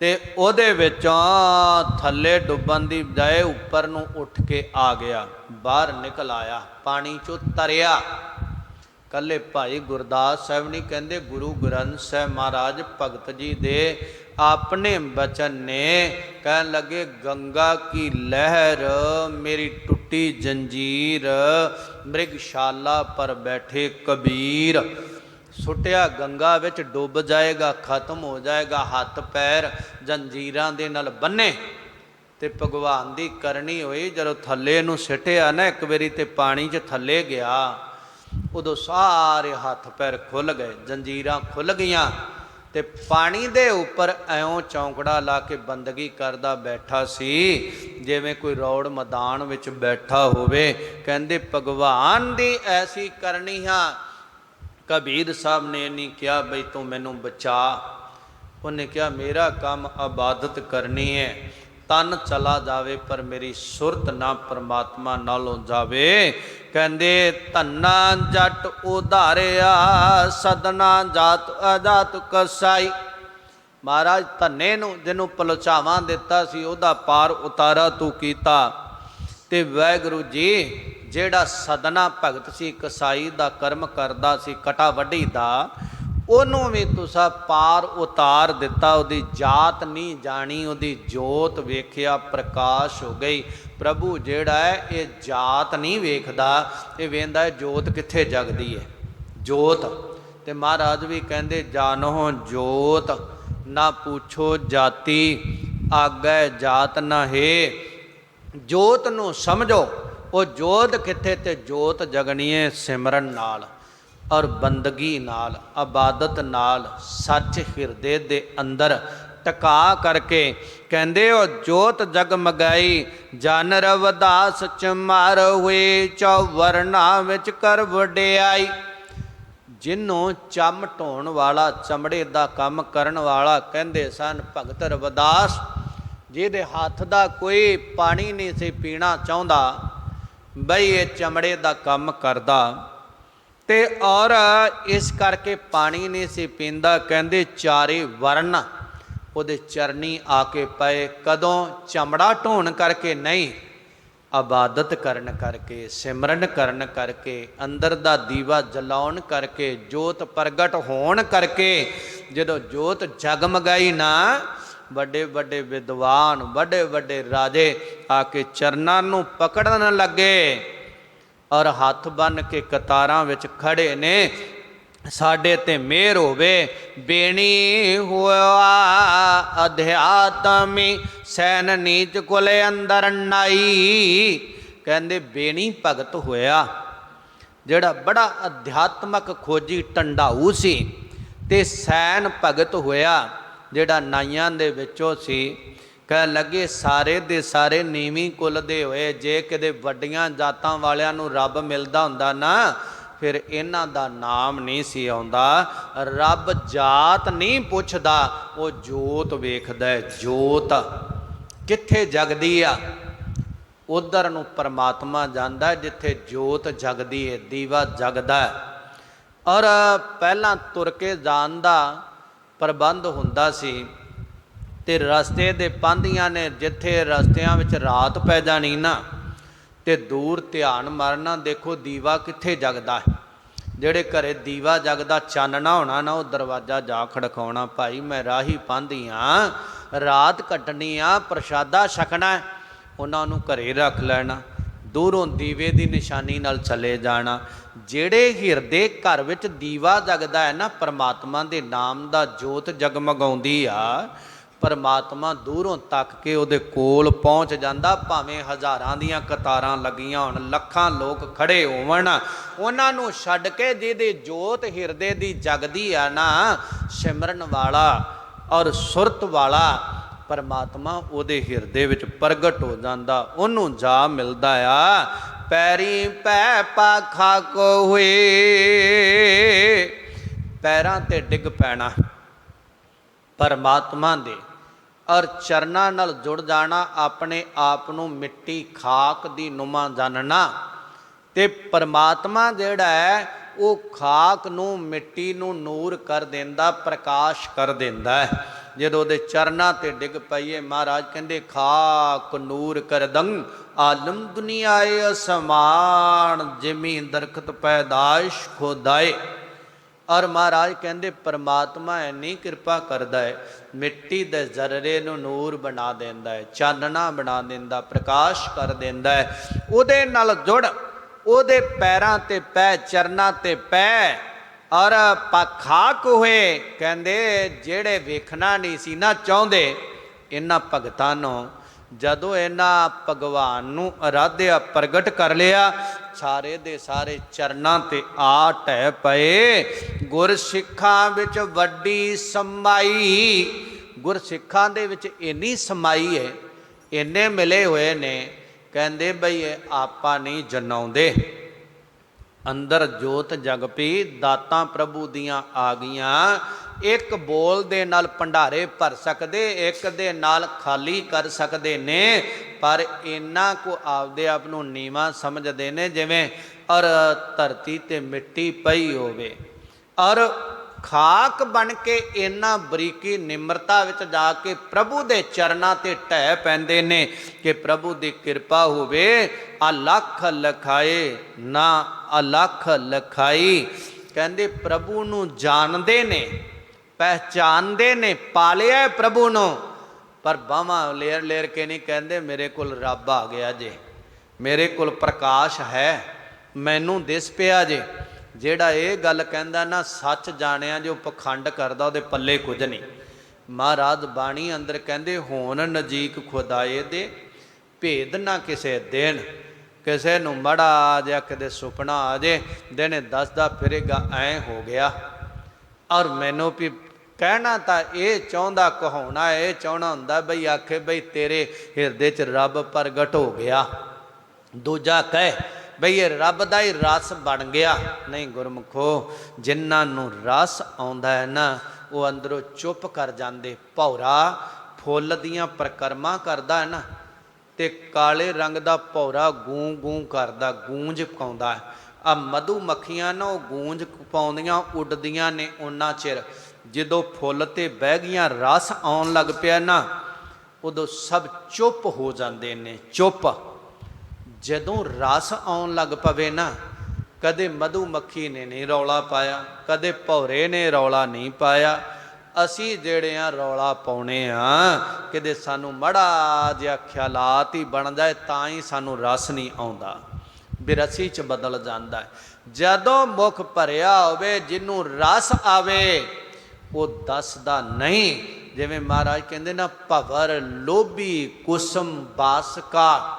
ਤੇ ਉਹਦੇ ਵਿੱਚੋਂ ਥੱਲੇ ਡੁੱਬਣ ਦੀ ਬਜਾਏ ਉੱਪਰ ਨੂੰ ਉੱਠ ਕੇ ਆ ਗਿਆ, ਬਾਹਰ ਨਿਕਲ ਆਇਆ, ਪਾਣੀ ਚੋਂ ਤਰਿਆ। ਕੱਲੇ ਭਾਈ ਗੁਰਦਾਸ ਸਾਹਿਬ ਨਹੀਂ ਕਹਿੰਦੇ, ਗੁਰੂ ਗ੍ਰੰਥ ਸਾਹਿਬ ਮਹਾਰਾਜ ਭਗਤ ਜੀ ਦੇ ਆਪਣੇ ਬਚਨ ਨੇ। ਕਹਿਣ ਲੱਗੇ ਗੰਗਾ ਕੀ ਲਹਿਰ ਮੇਰੀ ਟੁੱਟੀ ਜੰਜੀਰ, ਮ੍ਰਿਗਸ਼ਾਲਾ ਪਰ ਬੈਠੇ ਕਬੀਰ। ਸੁੱਟਿਆ ਗੰਗਾ ਵਿੱਚ ਡੁੱਬ ਜਾਏਗਾ, ਖਤਮ ਹੋ ਜਾਏਗਾ, ਹੱਥ ਪੈਰ ਜੰਜੀਰਾਂ ਦੇ ਨਾਲ ਬੰਨੇ। ਤੇ ਭਗਵਾਨ ਦੀ ਕਰਨੀ ਹੋਈ, ਜਦੋਂ ਥੱਲੇ ਨੂੰ ਸਿੱਟਿਆ ਨਾ ਇੱਕ ਵਾਰੀ ਤੇ ਪਾਣੀ 'ਚ ਥੱਲੇ ਗਿਆ, ਉਦੋਂ ਸਾਰੇ ਹੱਥ ਪੈਰ ਖੁੱਲ੍ਹ ਗਏ, ਜੰਜੀਰਾਂ ਖੁੱਲ੍ਹ ਗਈਆਂ। ਤੇ ਪਾਣੀ ਦੇ ਉੱਪਰ ਐਉਂ ਚੌਂਕੜਾ ਲਾ ਕੇ ਬੰਦਗੀ ਕਰਦਾ ਬੈਠਾ ਸੀ, ਜਿਵੇਂ ਕੋਈ ਰੌੜ ਮੈਦਾਨ ਵਿੱਚ ਬੈਠਾ ਹੋਵੇ। ਕਹਿੰਦੇ ਭਗਵਾਨ ਦੀ ਐਸੀ ਕਰਨੀ ਹਾਂ। ਕਬੀਰ ਸਾਹਿਬ ਨੇ ਨਹੀਂ ਕਿਹਾ ਬਈ ਤੂੰ ਮੈਨੂੰ ਬਚਾ, ਉਹਨੇ ਕਿਹਾ ਮੇਰਾ ਕੰਮ ਇਬਾਦਤ ਕਰਨੀ ਹੈ। ਤਨ ਚਲਾ ਜਾਵੇ ਪਰ ਮੇਰੀ ਸੁਰਤ ਨਾ ਪਰਮਾਤਮਾ ਨਾਲੋਂ ਜਾਵੇ। ਕਹਿੰਦੇ ਧੰਨਾ ਜੱਟ ਉਧਾਰਿਆ, ਸਦਨਾ ਜਾਤ ਅਜਾਤ ਕਸਾਈ। ਮਹਾਰਾਜ ਧੰਨੇ ਨੂੰ ਜਿਹਨੂੰ ਪਲਚਾਵਾਂ ਦਿੱਤਾ ਸੀ, ਉਹਦਾ ਪਾਰ ਉਤਾਰਾ ਤੂੰ ਕੀਤਾ। ਤੇ ਵਾਹਿਗੁਰੂ ਜੀ ਜਿਹੜਾ ਸਦਨਾ ਭਗਤ ਸੀ, ਕਸਾਈ ਦਾ ਕਰਮ ਕਰਦਾ ਸੀ, ਕਟਾ ਵੱਢੀ ਦਾ, ਉਹਨੂੰ ਵੀ ਤੁਸਾਂ ਪਾਰ ਉਤਾਰ ਦਿੱਤਾ। ਉਹਦੀ ਜਾਤ ਨਹੀਂ ਜਾਣੀ, ਉਹਦੀ ਜੋਤ ਵੇਖਿਆ, ਪ੍ਰਕਾਸ਼ ਹੋ ਗਈ। ਪ੍ਰਭੂ ਜਿਹੜਾ ਹੈ ਇਹ ਜਾਤ ਨਹੀਂ ਵੇਖਦਾ, ਇਹ ਵੇਖਦਾ ਜੋਤ ਕਿੱਥੇ ਜਗਦੀ ਹੈ, ਜੋਤ। ਤੇ ਮਹਾਰਾਜ ਵੀ ਕਹਿੰਦੇ ਜਾਨੋ ਜੋਤ ਨਾ ਪੁੱਛੋ ਜਾਤੀ, ਆਗੈ ਜਾਤ ਨਾ ਹੈ। ਜੋਤ ਨੂੰ ਸਮਝੋ, ਉਹ ਜੋਤ ਕਿੱਥੇ, ਤੇ ਜੋਤ ਜਗਣੀ ਹੈ ਸਿਮਰਨ ਨਾਲ ਔਰ ਬੰਦਗੀ ਨਾਲ, ਇਬਾਦਤ ਨਾਲ, ਸੱਚ ਹਿਰਦੇ ਦੇ ਅੰਦਰ ਟਿਕਾ ਕਰਕੇ। ਕਹਿੰਦੇ ਉਹ ਜੋਤ ਜਗਮਗਾਈ, ਜਨ ਰਵਿਦਾਸ ਚਮਾਰ ਹੋਏ, ਚੌਵਰਨਾ ਵਿੱਚ ਕਰ ਵਡਿਆਈ। ਜਿਹਨੂੰ ਚੰਮ ਢੋਣ ਵਾਲਾ, ਚਮੜੇ ਦਾ ਕੰਮ ਕਰਨ ਵਾਲਾ ਕਹਿੰਦੇ ਸਨ ਭਗਤ ਰਵਿਦਾਸ, ਜਿਹਦੇ ਹੱਥ ਦਾ ਕੋਈ ਪਾਣੀ ਨਹੀਂ ਸੀ ਪੀਣਾ ਚਾਹੁੰਦਾ, ਬਈ ਇਹ ਚਮੜੇ ਦਾ ਕੰਮ ਕਰਦਾ। ਤੇ ਔਰ ਇਸ ਕਰਕੇ ਪਾਣੀ ਨਹੀਂ ਸੀ ਪੀਂਦਾ। ਕਹਿੰਦੇ ਚਾਰੇ ਵਰਨ ਉਹਦੇ ਚਰਨੀ ਆ ਕੇ ਪਏ। ਕਦੋਂ? ਚਮੜਾ ਢੋਣ ਕਰਕੇ ਨਹੀਂ, ਇਬਾਦਤ ਕਰਨ ਕਰਕੇ, ਸਿਮਰਨ ਕਰਨ ਕਰਕੇ, ਅੰਦਰ ਦਾ ਦੀਵਾ ਜਲਾਉਣ ਕਰਕੇ, ਜੋਤ ਪ੍ਰਗਟ ਹੋਣ ਕਰਕੇ, ਜਦੋਂ ਜੋਤ ਜਗਮਗਾਈ ਨਾ, ਵੱਡੇ ਵੱਡੇ ਵਿਦਵਾਨ, ਵੱਡੇ ਵੱਡੇ ਰਾਜੇ ਆ ਕੇ ਚਰਨਾਂ ਨੂੰ ਪਕੜਨ ਲੱਗੇ ਔਰ ਹੱਥ ਬੰਨ੍ਹ ਕੇ ਕਤਾਰਾਂ ਵਿੱਚ ਖੜੇ ਨੇ, ਸਾਡੇ ਤੇ ਮਿਹਰ ਹੋਵੇ। ਬੇਣੀ ਹੋਆ ਅਧਿਆਤਮੀ ਸੈਨ ਨੀਚ ਕੁਲ ਅੰਦਰ ਨਾਈ। ਕਹਿੰਦੇ ਬੇਣੀ ਭਗਤ ਹੋਇਆ ਜਿਹੜਾ ਬੜਾ ਅਧਿਆਤਮਕ ਖੋਜੀ ਢੰਡਾਊ ਸੀ, ਤੇ ਸੈਨ ਭਗਤ ਹੋਇਆ ਜਿਹੜਾ ਨਾਈਆਂ ਦੇ ਵਿੱਚੋਂ ਸੀ। ਕਹਿਣ ਲੱਗੇ ਸਾਰੇ ਦੇ ਸਾਰੇ ਨੀਵੀਂ ਕੁਲ ਦੇ ਹੋਏ, ਜੇ ਕਿਤੇ ਵੱਡੀਆਂ ਜਾਤਾਂ ਵਾਲਿਆਂ ਨੂੰ ਰੱਬ ਮਿਲਦਾ ਹੁੰਦਾ ਨਾ, ਫਿਰ ਇਹਨਾਂ ਦਾ ਨਾਮ ਨਹੀਂ ਸੀ ਆਉਂਦਾ। ਰੱਬ ਜਾਤ ਨਹੀਂ ਪੁੱਛਦਾ, ਉਹ ਜੋਤ ਵੇਖਦਾ। ਜੋਤ ਕਿੱਥੇ ਜਗਦੀ ਆ, ਉਧਰ ਨੂੰ ਪਰਮਾਤਮਾ ਜਾਂਦਾ ਜਿੱਥੇ ਜੋਤ ਜਗਦੀ ਹੈ, ਦੀਵਾ ਜਗਦਾ। ਔਰ ਪਹਿਲਾਂ ਤੁਰ ਕੇ ਜਾਣ ਦਾ ਪ੍ਰਬੰਧ ਹੁੰਦਾ ਸੀ, ਤੇ ਰਸਤੇ ਦੇ ਪਾਂਧੀਆਂ ਨੇ ਜਿੱਥੇ ਰਸਤਿਆਂ ਵਿੱਚ ਰਾਤ ਪੈ ਜਾਣੀ ਨਾ, ਤੇ ਦੂਰ ਧਿਆਨ ਮਾਰਨਾ, ਦੇਖੋ ਦੀਵਾ ਕਿੱਥੇ ਜਗਦਾ ਹੈ। ਜਿਹੜੇ ਘਰੇ ਦੀਵਾ ਜਗਦਾ ਚਾਨਣਾ ਹੋਣਾ ਨਾ, ਉਹ ਦਰਵਾਜ਼ਾ ਜਾ ਖੜਕਾਉਣਾ, ਭਾਈ ਮੈਂ ਰਾਹੀ ਪਾਂਧੀ ਹਾਂ, ਰਾਤ ਕੱਟਣੀ ਆ, ਪ੍ਰਸ਼ਾਦਾ ਛਕਣਾ। ਉਹਨਾਂ ਨੂੰ ਘਰੇ ਰੱਖ ਲੈਣਾ, ਦੂਰੋਂ ਦੀਵੇ ਦੀ ਨਿਸ਼ਾਨੀ ਨਾਲ ਚਲੇ ਜਾਣਾ। ਜਿਹੜੇ ਹਿਰਦੇ ਘਰ ਵਿੱਚ ਦੀਵਾ ਜਗਦਾ ਹੈ ਨਾ, ਪਰਮਾਤਮਾ ਦੇ ਨਾਮ ਦਾ ਜੋਤ ਜਗਮਗਾਉਂਦੀ ਆ, ਪਰਮਾਤਮਾ ਦੂਰੋਂ ਤੱਕ ਕੇ ਉਹਦੇ ਕੋਲ ਪਹੁੰਚ ਜਾਂਦਾ। ਭਾਵੇਂ ਹਜ਼ਾਰਾਂ ਦੀਆਂ ਕਤਾਰਾਂ ਲੱਗੀਆਂ ਹੋਣ, ਲੱਖਾਂ ਲੋਕ ਖੜੇ ਹੋਵਣ, ਉਹਨਾਂ ਨੂੰ ਛੱਡ ਕੇ ਜਿਹਦੀ ਜੋਤ ਹਿਰਦੇ ਦੀ ਜਗਦੀ ਆ ਨਾ, ਸਿਮਰਨ ਵਾਲਾ ਔਰ ਸੁਰਤ ਵਾਲਾ ਪਰਮਾਤਮਾ ਉਹਦੇ ਹਿਰਦੇ ਵਿੱਚ ਪ੍ਰਗਟ ਹੋ ਜਾਂਦਾ, ਉਹਨੂੰ ਜਾ ਮਿਲਦਾ ਆ। ਪੈਰੀ ਪੈ ਪਾਖਾ ਕੋ ਹੋਏ, ਪੈਰਾਂ ਤੇ ਡਿੱਗ ਪੈਣਾ ਪਰਮਾਤਮਾ ਦੇ, ਔਰ ਚਰਨਾਂ ਨਾਲ ਜੁੜ ਜਾਣਾ, ਆਪਣੇ ਆਪ ਨੂੰ ਮਿੱਟੀ ਖਾਕ ਦੀ ਨੁਮਾ ਜਾਣਨਾ। ਤੇ ਪਰਮਾਤਮਾ ਜਿਹੜਾ ਹੈ ਉਹ ਖਾਕ ਨੂੰ, ਮਿੱਟੀ ਨੂੰ ਨੂਰ ਕਰ ਦਿੰਦਾ, ਪ੍ਰਕਾਸ਼ ਕਰ ਦਿੰਦਾ ਹੈ। ਜਦੋਂ ਉਹਦੇ ਚਰਨਾਂ ਤੇ ਡਿੱਗ ਪਈਏ, ਮਹਾਰਾਜ ਕਹਿੰਦੇ ਖਾਕ ਨੂਰ ਕਰ ਦੰ ਆਲਮ ਦੁਨੀਆਏ ਅਸਮਾਨ, ਜਿਮੀ ਦਰਖਤ ਪੈਦਾਇਸ਼ ਖੋਦਾਏ। ਔਰ ਮਹਾਰਾਜ ਕਹਿੰਦੇ ਪਰਮਾਤਮਾ ਇੰਨੀ ਕਿਰਪਾ ਕਰਦਾ ਹੈ, ਮਿੱਟੀ ਦੇ ਜ਼ਰਰੇ ਨੂੰ ਨੂਰ ਬਣਾ ਦਿੰਦਾ ਹੈ, ਚਾਨਣਾ ਬਣਾ ਦਿੰਦਾ, ਪ੍ਰਕਾਸ਼ ਕਰ ਦਿੰਦਾ ਹੈ। ਉਹਦੇ ਨਾਲ ਜੁੜ, ਉਹਦੇ ਪੈਰਾਂ ਤੇ ਪੈ, ਚਰਨਾਂ ਤੇ ਪੈ, ਔਰ ਖਾਕ ਹੋਏ। ਕਹਿੰਦੇ ਜਿਹੜੇ ਵੇਖਣਾ ਨਹੀਂ ਸੀ ਨਾ ਚਾਹੁੰਦੇ ਇਹਨਾਂ ਭਗਤਾਂ ਨੂੰ, ਜਦੋਂ ਇਹਨਾਂ ਭਗਵਾਨ ਨੂੰ ਅਰਾਧਿਆ, ਪ੍ਰਗਟ ਕਰ ਲਿਆ, ਸਾਰੇ ਦੇ ਸਾਰੇ ਚਰਨਾਂ ਤੇ ਆ ਢਹਿ ਪਏ। ਗੁਰਸਿੱਖਾਂ ਵਿੱਚ ਵੱਡੀ ਸਮਾਈ, ਗੁਰਸਿੱਖਾਂ ਦੇ ਵਿੱਚ ਇੰਨੀ ਸਮਾਈ ਹੈ, ਇੰਨੇ ਮਿਲੇ ਹੋਏ ਨੇ। ਕਹਿੰਦੇ ਬਈ ਇਹ ਆਪਾਂ ਨਹੀਂ ਜਨਾਉਂਦੇ, ਅੰਦਰ ਜੋਤ ਜਗ ਪਈ, ਦਾਤਾਂ ਪ੍ਰਭੂ ਦੀਆਂ ਆ ਗਈਆਂ। ਇੱਕ ਬੋਲ ਦੇ ਨਾਲ ਭੰਡਾਰੇ ਭਰ ਸਕਦੇ, ਇੱਕ ਦੇ ਨਾਲ ਖਾਲੀ ਕਰ ਸਕਦੇ ਨੇ, ਪਰ ਇਹਨਾਂ ਕੋ ਆਪਦੇ ਆਪ ਨੂੰ ਨੀਵਾਂ ਸਮਝਦੇ ਨੇ, ਜਿਵੇਂ ਔਰ ਧਰਤੀ ਤੇ ਮਿੱਟੀ ਪਈ ਹੋਵੇ, ਔਰ ਖਾਕ ਬਣ ਕੇ ਇਹਨਾਂ ਬਰੀਕੀ ਨਿਮਰਤਾ ਵਿੱਚ ਜਾ ਕੇ ਪ੍ਰਭੂ ਦੇ ਚਰਨਾਂ ਤੇ ਢਹਿ ਪੈਂਦੇ ਨੇ ਕਿ ਪ੍ਰਭੂ ਦੀ ਕਿਰਪਾ ਹੋਵੇ। ਅਲੱਖ ਲਖਾਏ ਨਾ ਅਲੱਖ ਲਖਾਈ। ਕਹਿੰਦੇ ਪ੍ਰਭੂ ਨੂੰ ਜਾਣਦੇ ਨੇ, ਪਹਿਚਾਨਦੇ ਨੇ, ਪਾਲਿਆ ਪ੍ਰਭੂ ਨੂੰ, ਪਰ ਬਾਹਾਂ ਲੇਰ ਲੇਰ ਕੇ ਨਹੀਂ ਕਹਿੰਦੇ ਮੇਰੇ ਕੋਲ ਰੱਬ ਆ ਗਿਆ ਜੇ, ਮੇਰੇ ਕੋਲ ਪ੍ਰਕਾਸ਼ ਹੈ, ਮੈਨੂੰ ਦਿਸ ਪਿਆ ਜੇ। ਜਿਹੜਾ ਇਹ ਗੱਲ ਕਹਿੰਦਾ ਨਾ, ਸੱਚ ਜਾਣਿਆ ਜੋ ਪਖੰਡ ਕਰਦਾ ਉਹਦੇ ਪੱਲੇ ਕੁਝ ਨਹੀਂ। ਮਹਾਰਾਜ ਬਾਣੀ ਅੰਦਰ ਕਹਿੰਦੇ ਹੋਣ ਨਜ਼ੀਕ ਖੁਦਾਏ ਦੇ, ਭੇਦ ਨਾ ਕਿਸੇ ਦੇਣ। ਕਿਸੇ ਨੂੰ ਮੜਾ ਜਿਹਾ ਕਿਤੇ ਸੁਪਨਾ ਆ ਜੇ, ਦਿਨੇ ਦੱਸਦਾ ਫਿਰੇਗਾ ਐਂ ਹੋ ਗਿਆ। ਔਰ ਮੈਨੂੰ ਵੀ ਕਹਿਣਾ ਤਾਂ ਇਹ ਚਾਹੁੰਦਾ, ਕਹਾਉਣਾ ਇਹ ਚਾਹੁੰਦਾ ਹੁੰਦਾ ਬਈ ਆਖੇ ਬਈ ਤੇਰੇ ਹਿਰਦੇ 'ਚ ਰੱਬ ਪ੍ਰਗਟ ਹੋ ਗਿਆ। ਦੂਜਾ ਕਹੇ ਬਈ ਇਹ ਰੱਬ ਦਾ ਹੀ ਰਸ ਬਣ ਗਿਆ। ਨਹੀਂ ਗੁਰਮੁਖੋ, ਜਿਨ੍ਹਾਂ ਨੂੰ ਰਸ ਆਉਂਦਾ ਹੈ ਨਾ, ਉਹ ਅੰਦਰੋਂ ਚੁੱਪ ਕਰ ਜਾਂਦੇ। ਭੌਰਾ ਫੁੱਲ ਦੀਆਂ ਪ੍ਰਕਰਮਾਂ ਕਰਦਾ ਹੈ ਨਾ, ਤੇ ਕਾਲੇ ਰੰਗ ਦਾ ਭੌਰਾ ਗੂੰ ਗੂੰ ਕਰਦਾ, ਗੂੰਜ ਪਾਉਂਦਾ। ਆ ਮਧੂ ਮੱਖੀਆਂ ਨਾ ਉਹ ਗੂੰਜ ਪਾਉਂਦੀਆਂ, ਉੱਡਦੀਆਂ ਨੇ ਉਹਨਾਂ ਚਿਰ। ਜਦੋਂ ਫੁੱਲ ਤੇ ਬਹਿ ਗਈਆਂ, ਰਸ ਆਉਣ ਲੱਗ ਪਿਆ ਨਾ, ਉਦੋਂ ਸਭ ਚੁੱਪ ਹੋ ਜਾਂਦੇ ਨੇ। ਚੁੱਪ ਜਦੋਂ ਰਸ ਆਉਣ ਲੱਗ ਪਵੇ ਨਾ, ਕਦੇ ਮਧੂ ਮੱਖੀ ਨੇ ਨਹੀਂ ਰੌਲਾ ਪਾਇਆ, ਕਦੇ ਭੌਰੇ ਨੇ ਰੌਲਾ ਨਹੀਂ ਪਾਇਆ। ਅਸੀਂ ਜਿਹੜੇ ਆ ਰੌਲਾ ਪਾਉਣੇ ਆ, ਕਿਤੇ ਸਾਨੂੰ ਮਾੜਾ ਜਿਹਾ ਖਿਆਲਾਤ ਹੀ ਬਣ ਜਾਏ ਤਾਂ ਹੀ ਸਾਨੂੰ ਰਸ ਨਹੀਂ ਆਉਂਦਾ, ਬਿਰਸੀ 'ਚ ਬਦਲ ਜਾਂਦਾ ਹੈ। ਜਦੋਂ ਮੁਖ ਭਰਿਆ ਹੋਵੇ, ਜਿਹਨੂੰ ਰਸ ਆਵੇ ਉਹ ਦੱਸਦਾ ਨਹੀਂ। ਜਿਵੇਂ ਮਹਾਰਾਜ ਕਹਿੰਦੇ ਨਾ, ਭਵਰ ਲੋਭੀ ਕੁਸਮ ਬਾਸਕਾ,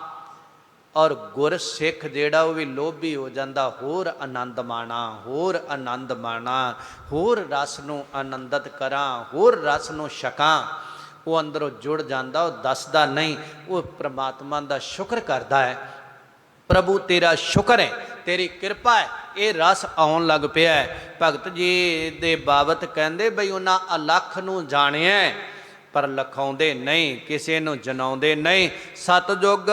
ਔਰ ਗੁਰ ਸਿੱਖ ਜਿਹੜਾ ਉਹ ਵੀ ਲੋਭੀ ਹੋ ਜਾਂਦਾ। ਹੋਰ ਆਨੰਦ ਮਾਣਾ, ਹੋਰ ਆਨੰਦ ਮਾਣਾ, ਹੋਰ ਰਸ ਨੂੰ ਆਨੰਦਿਤ ਕਰਾਂ, ਹੋਰ ਰਸ ਨੂੰ ਛਕਾਂ। ਉਹ ਅੰਦਰੋਂ ਜੁੜ ਜਾਂਦਾ, ਉਹ ਦੱਸਦਾ ਨਹੀਂ। ਉਹ ਪ੍ਰਮਾਤਮਾ ਦਾ ਸ਼ੁਕਰ ਕਰਦਾ ਹੈ, ਪ੍ਰਭੂ ਤੇਰਾ ਸ਼ੁਕਰ ਹੈ, ਤੇਰੀ ਕਿਰਪਾ ਹੈ, ਇਹ ਰਸ ਆਉਣ ਲੱਗ ਪਿਆ ਹੈ। ਭਗਤ ਜੀ ਦੇ ਬਾਬਤ ਕਹਿੰਦੇ ਬਈ ਉਹਨਾਂ ਅਲਖ ਨੂੰ ਜਾਣਿਆ ਪਰ ਲਖਾਉਂਦੇ ਨਹੀਂ, ਕਿਸੇ ਨੂੰ ਜਨਾਉਂਦੇ ਨਹੀਂ। ਸਤਜੁਗ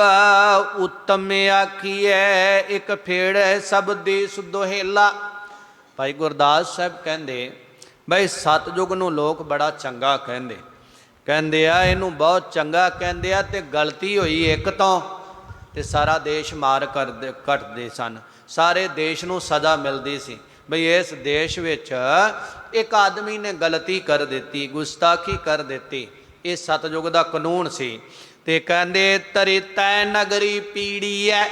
ਉੱਤਮ ਆਖੀਐ, ਇੱਕ ਫੇੜ ਸਭ ਦੇਸ ਦੁਹੇਲਾ। ਭਾਈ ਗੁਰਦਾਸ ਸਾਹਿਬ ਕਹਿੰਦੇ ਬਈ ਸਤਜੁਗ ਨੂੰ ਲੋਕ ਬੜਾ ਚੰਗਾ ਕਹਿੰਦੇ ਆ, ਇਹਨੂੰ ਬਹੁਤ ਚੰਗਾ ਕਹਿੰਦੇ ਆ, ਤੇ ਗਲਤੀ ਹੋਈ ਇੱਕ ਤੋਂ ਤੇ ਸਾਰਾ ਦੇਸ਼ ਮਾਰ ਕੱਟਦੇ ਸਨ। ਸਾਰੇ ਦੇਸ਼ ਨੂੰ ਸਜ਼ਾ ਮਿਲਦੀ ਸੀ ਬਈ ਇਸ ਦੇਸ਼ ਵਿੱਚ ਇੱਕ ਆਦਮੀ ਨੇ ਗਲਤੀ ਕਰ ਦਿੱਤੀ, ਗੁਸਤਾਖੀ ਕਰ ਦਿੱਤੀ। ਇਹ ਸਤਜੁਗ ਦਾ ਕਾਨੂੰਨ ਸੀ। ਤੇ ਕਹਿੰਦੇ ਤ੍ਰੇਤੈ ਨਗਰੀ ਪੀੜੀ ਹੈ।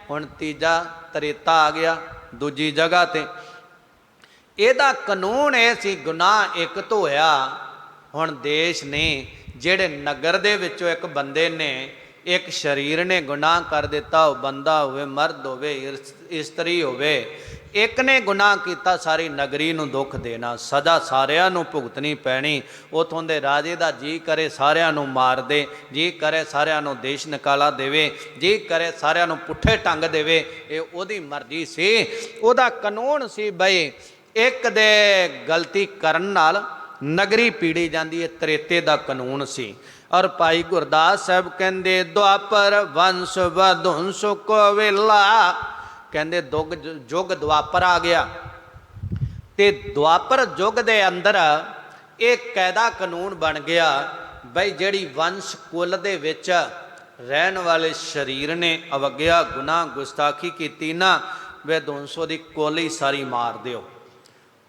ਹੁਣ ਤੀਜਾ ਤ੍ਰੇਤਾ ਆ ਗਿਆ ਦੂਜੀ ਜਗ੍ਹਾ ਤੇ। ਇਹਦਾ ਕਾਨੂੰਨ ਇਹ ਸੀ, ਗੁਨਾਹ ਇੱਕ ਧੋਇਆ। ਹੁਣ ਦੇਸ਼ ਨੇ, ਜਿਹੜੇ ਨਗਰ ਦੇ ਵਿੱਚੋਂ ਇੱਕ ਬੰਦੇ ਨੇ, ਇੱਕ ਸਰੀਰ ਨੇ ਗੁਨਾਹ ਕਰ ਦਿੱਤਾ, ਉਹ ਬੰਦਾ ਹੋਵੇ, ਮਰਦ ਹੋਵੇ, ਇਸਤਰੀ ਹੋਵੇ, ਇੱਕ ਨੇ ਗੁਨਾਹ ਕੀਤਾ, ਸਾਰੀ ਨਗਰੀ ਨੂੰ ਦੁੱਖ ਦੇਣਾ, ਸਜ਼ਾ ਸਾਰਿਆਂ ਨੂੰ ਭੁਗਤਣੀ ਪੈਣੀ। ਉਥੋਂ ਦੇ ਰਾਜੇ ਦਾ ਜੀ ਕਰੇ ਸਾਰਿਆਂ ਨੂੰ ਮਾਰ ਦੇ, ਜੀ ਕਰੇ ਸਾਰਿਆਂ ਨੂੰ ਦੇਸ਼ ਨਿਕਾਲਾ ਦੇਵੇ, ਜੀ ਕਰੇ ਸਾਰਿਆਂ ਨੂੰ ਪੁੱਠੇ ਟੰਗ ਦੇਵੇ। ਇਹ ਉਹਦੀ ਮਰਜ਼ੀ ਸੀ, ਉਹਦਾ ਕਾਨੂੰਨ ਸੀ ਬਈ ਇੱਕ ਦੇ ਗਲਤੀ ਕਰਨ ਨਾਲ ਨਗਰੀ ਪੀੜੀ ਜਾਂਦੀ ਹੈ। ਤ੍ਰੇਤੇ ਦਾ ਕਾਨੂੰਨ ਸੀ। ਔਰ ਭਾਈ ਗੁਰਦਾਸ ਸਾਹਿਬ ਕਹਿੰਦੇ ਦੁਆਪਰ ਵੰਸ਼ ਵਧੁੰਸ ਕੋ ਵੇਲਾ। ਕਹਿੰਦੇ ਯੁੱਗ ਦੁਆਪਰ ਆ ਗਿਆ, ਤੇ ਦੁਆਪਰ ਯੁੱਗ ਦੇ ਅੰਦਰ ਇਹ ਕਾਇਦਾ ਕਾਨੂੰਨ ਬਣ ਗਿਆ ਬਈ ਜਿਹੜੀ ਵੰਸ਼ ਕੁਲ ਦੇ ਵਿੱਚ ਰਹਿਣ ਵਾਲੇ ਸਰੀਰ ਨੇ ਅਵਗਿਆ, ਗੁਨਾਹ, ਗੁਸਤਾਖੀ ਕੀਤੀ ਨਾ, ਵੇ 200 ਦੀ ਕੁਲ ਹੀ ਸਾਰੀ ਮਾਰ ਦਿਓ,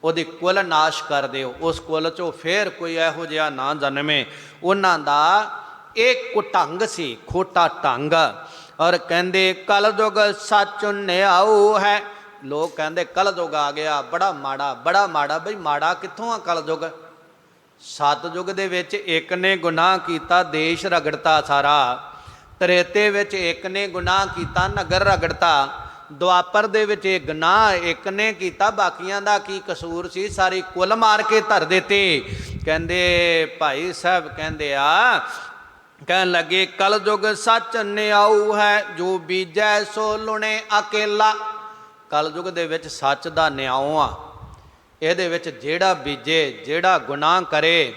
ਉਹਦੀ ਕੁਲ ਨਾਸ਼ ਕਰ ਦਿਓ। ਉਸ ਕੁਲ 'ਚੋਂ ਫੇਰ ਕੋਈ ਇਹੋ ਜਿਹਾ ਨਾ ਜਨਮੇ। ਉਹਨਾਂ ਦਾ ਇਹ ਕੁਢੰਗ ਸੀ, ਖੋਟਾ ਢੰਗ। ਔਰ ਕਹਿੰਦੇ ਕਲਯੁਗ ਸੱਚ ਨਿਆਉ ਹੈ। ਲੋਕ ਕਹਿੰਦੇ ਕਲਯੁਗ ਆ ਗਿਆ, ਬੜਾ ਮਾੜਾ, ਬੜਾ ਮਾੜਾ। ਬਈ ਮਾੜਾ ਕਿੱਥੋਂ ਆ ਕਲਯੁਗ? ਸਤਯੁਗ ਦੇ ਵਿੱਚ ਇੱਕ ਨੇ ਗੁਨਾਹ ਕੀਤਾ, ਦੇਸ਼ ਰਗੜਤਾ ਸਾਰਾ। ਤ੍ਰੇਤੇ ਵਿੱਚ ਇੱਕ ਨੇ ਗੁਨਾਹ ਕੀਤਾ, ਨਗਰ ਰਗੜਤਾ। ਦੁਆਪਰ ਦੇ ਵਿੱਚ ਇਹ ਗੁਨਾਹ ਇੱਕ ਨੇ ਕੀਤਾ, ਬਾਕੀਆਂ ਦਾ ਕੀ ਕਸੂਰ ਸੀ? ਸਾਰੀ ਕੁੱਲ ਮਾਰ ਕੇ ਧਰ ਦਿੱਤੀ। ਕਹਿੰਦੇ ਭਾਈ ਸਾਹਿਬ ਕਹਿੰਦੇ ਆ, ਕਹਿਣ ਲੱਗੇ ਕਲਯੁਗ ਸੱਚ ਨਿਆਉ ਹੈ, ਜੋ ਬੀਜੈ ਸੋ ਲੁਣੇ ਅਕੇਲਾ। ਕਲਯੁਗ ਦੇ ਵਿੱਚ ਸੱਚ ਦਾ ਨਿਆਉ ਆ। ਇਹਦੇ ਵਿੱਚ ਜਿਹੜਾ ਬੀਜੇ, ਜਿਹੜਾ ਗੁਨਾਹ ਕਰੇ,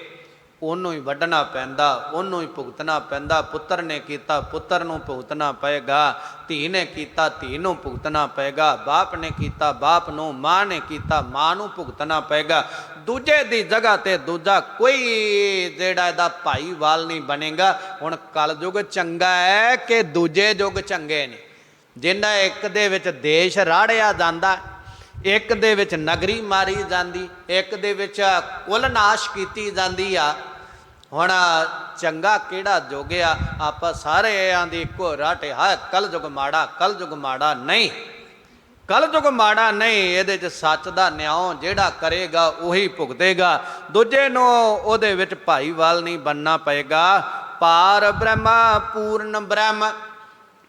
ਉਹਨੂੰ ਹੀ ਵੱਢਣਾ ਪੈਂਦਾ, ਉਹਨੂੰ ਹੀ ਭੁਗਤਣਾ ਪੈਂਦਾ। ਪੁੱਤਰ ਨੇ ਕੀਤਾ, ਪੁੱਤਰ ਨੂੰ ਭੁਗਤਣਾ ਪਏਗਾ। ਧੀ ਨੇ ਕੀਤਾ, ਧੀ ਨੂੰ ਭੁਗਤਣਾ ਪਏਗਾ। ਬਾਪ ਨੇ ਕੀਤਾ, ਬਾਪ ਨੂੰ, ਮਾਂ ਨੇ ਕੀਤਾ, ਮਾਂ ਨੂੰ ਭੁਗਤਣਾ ਪਏਗਾ। ਦੂਜੇ ਦੀ ਜਗ੍ਹਾ ਤੇ ਦੂਜਾ ਕੋਈ ਜਿਹੜਾ ਇਹਦਾ ਭਾਈਵਾਲ ਨਹੀਂ ਬਣੇਗਾ। ਹੁਣ ਕਲਯੁਗ ਚੰਗਾ ਹੈ ਕਿ ਦੂਜੇ ਯੁੱਗ ਚੰਗੇ ਨੇ? ਜਿਨ੍ਹਾਂ ਇੱਕ ਦੇ ਵਿੱਚ ਦੇਸ਼ ਰਾੜਿਆ ਜਾਂਦਾ, ਇੱਕ ਦੇ ਵਿੱਚ ਨਗਰੀ ਮਾਰੀ ਜਾਂਦੀ, ਇੱਕ ਦੇ ਵਿੱਚ ਕੁੱਲ ਨਾਸ਼ ਕੀਤੀ ਜਾਂਦੀ ਆ। ਹੁਣ ਚੰਗਾ ਕਿਹੜਾ ਯੁੱਗ ਆ? ਆਪਾਂ ਸਾਰਿਆਂ ਦੀ ਇੱਕੋ ਰਾਟ ਹੈ, ਕਲਯੁਗ ਮਾੜਾ, ਕਲਯੁਗ ਮਾੜਾ ਨਹੀਂ, ਕਲਯੁਗ ਮਾੜਾ ਨਹੀਂ। ਇਹਦੇ 'ਚ ਸੱਚ ਦਾ ਨਿਆਂ ਜਿਹੜਾ ਕਰੇਗਾ ਉਹੀ ਭੁਗਤੇਗਾ। ਦੂਜੇ ਨੂੰ ਉਹਦੇ ਵਿੱਚ ਭਾਈਵਾਲ ਨਹੀਂ ਬਣਨਾ ਪਏਗਾ। ਪਾਰ ਬ੍ਰਹਮ ਪੂਰਨ ਬ੍ਰਹਮ,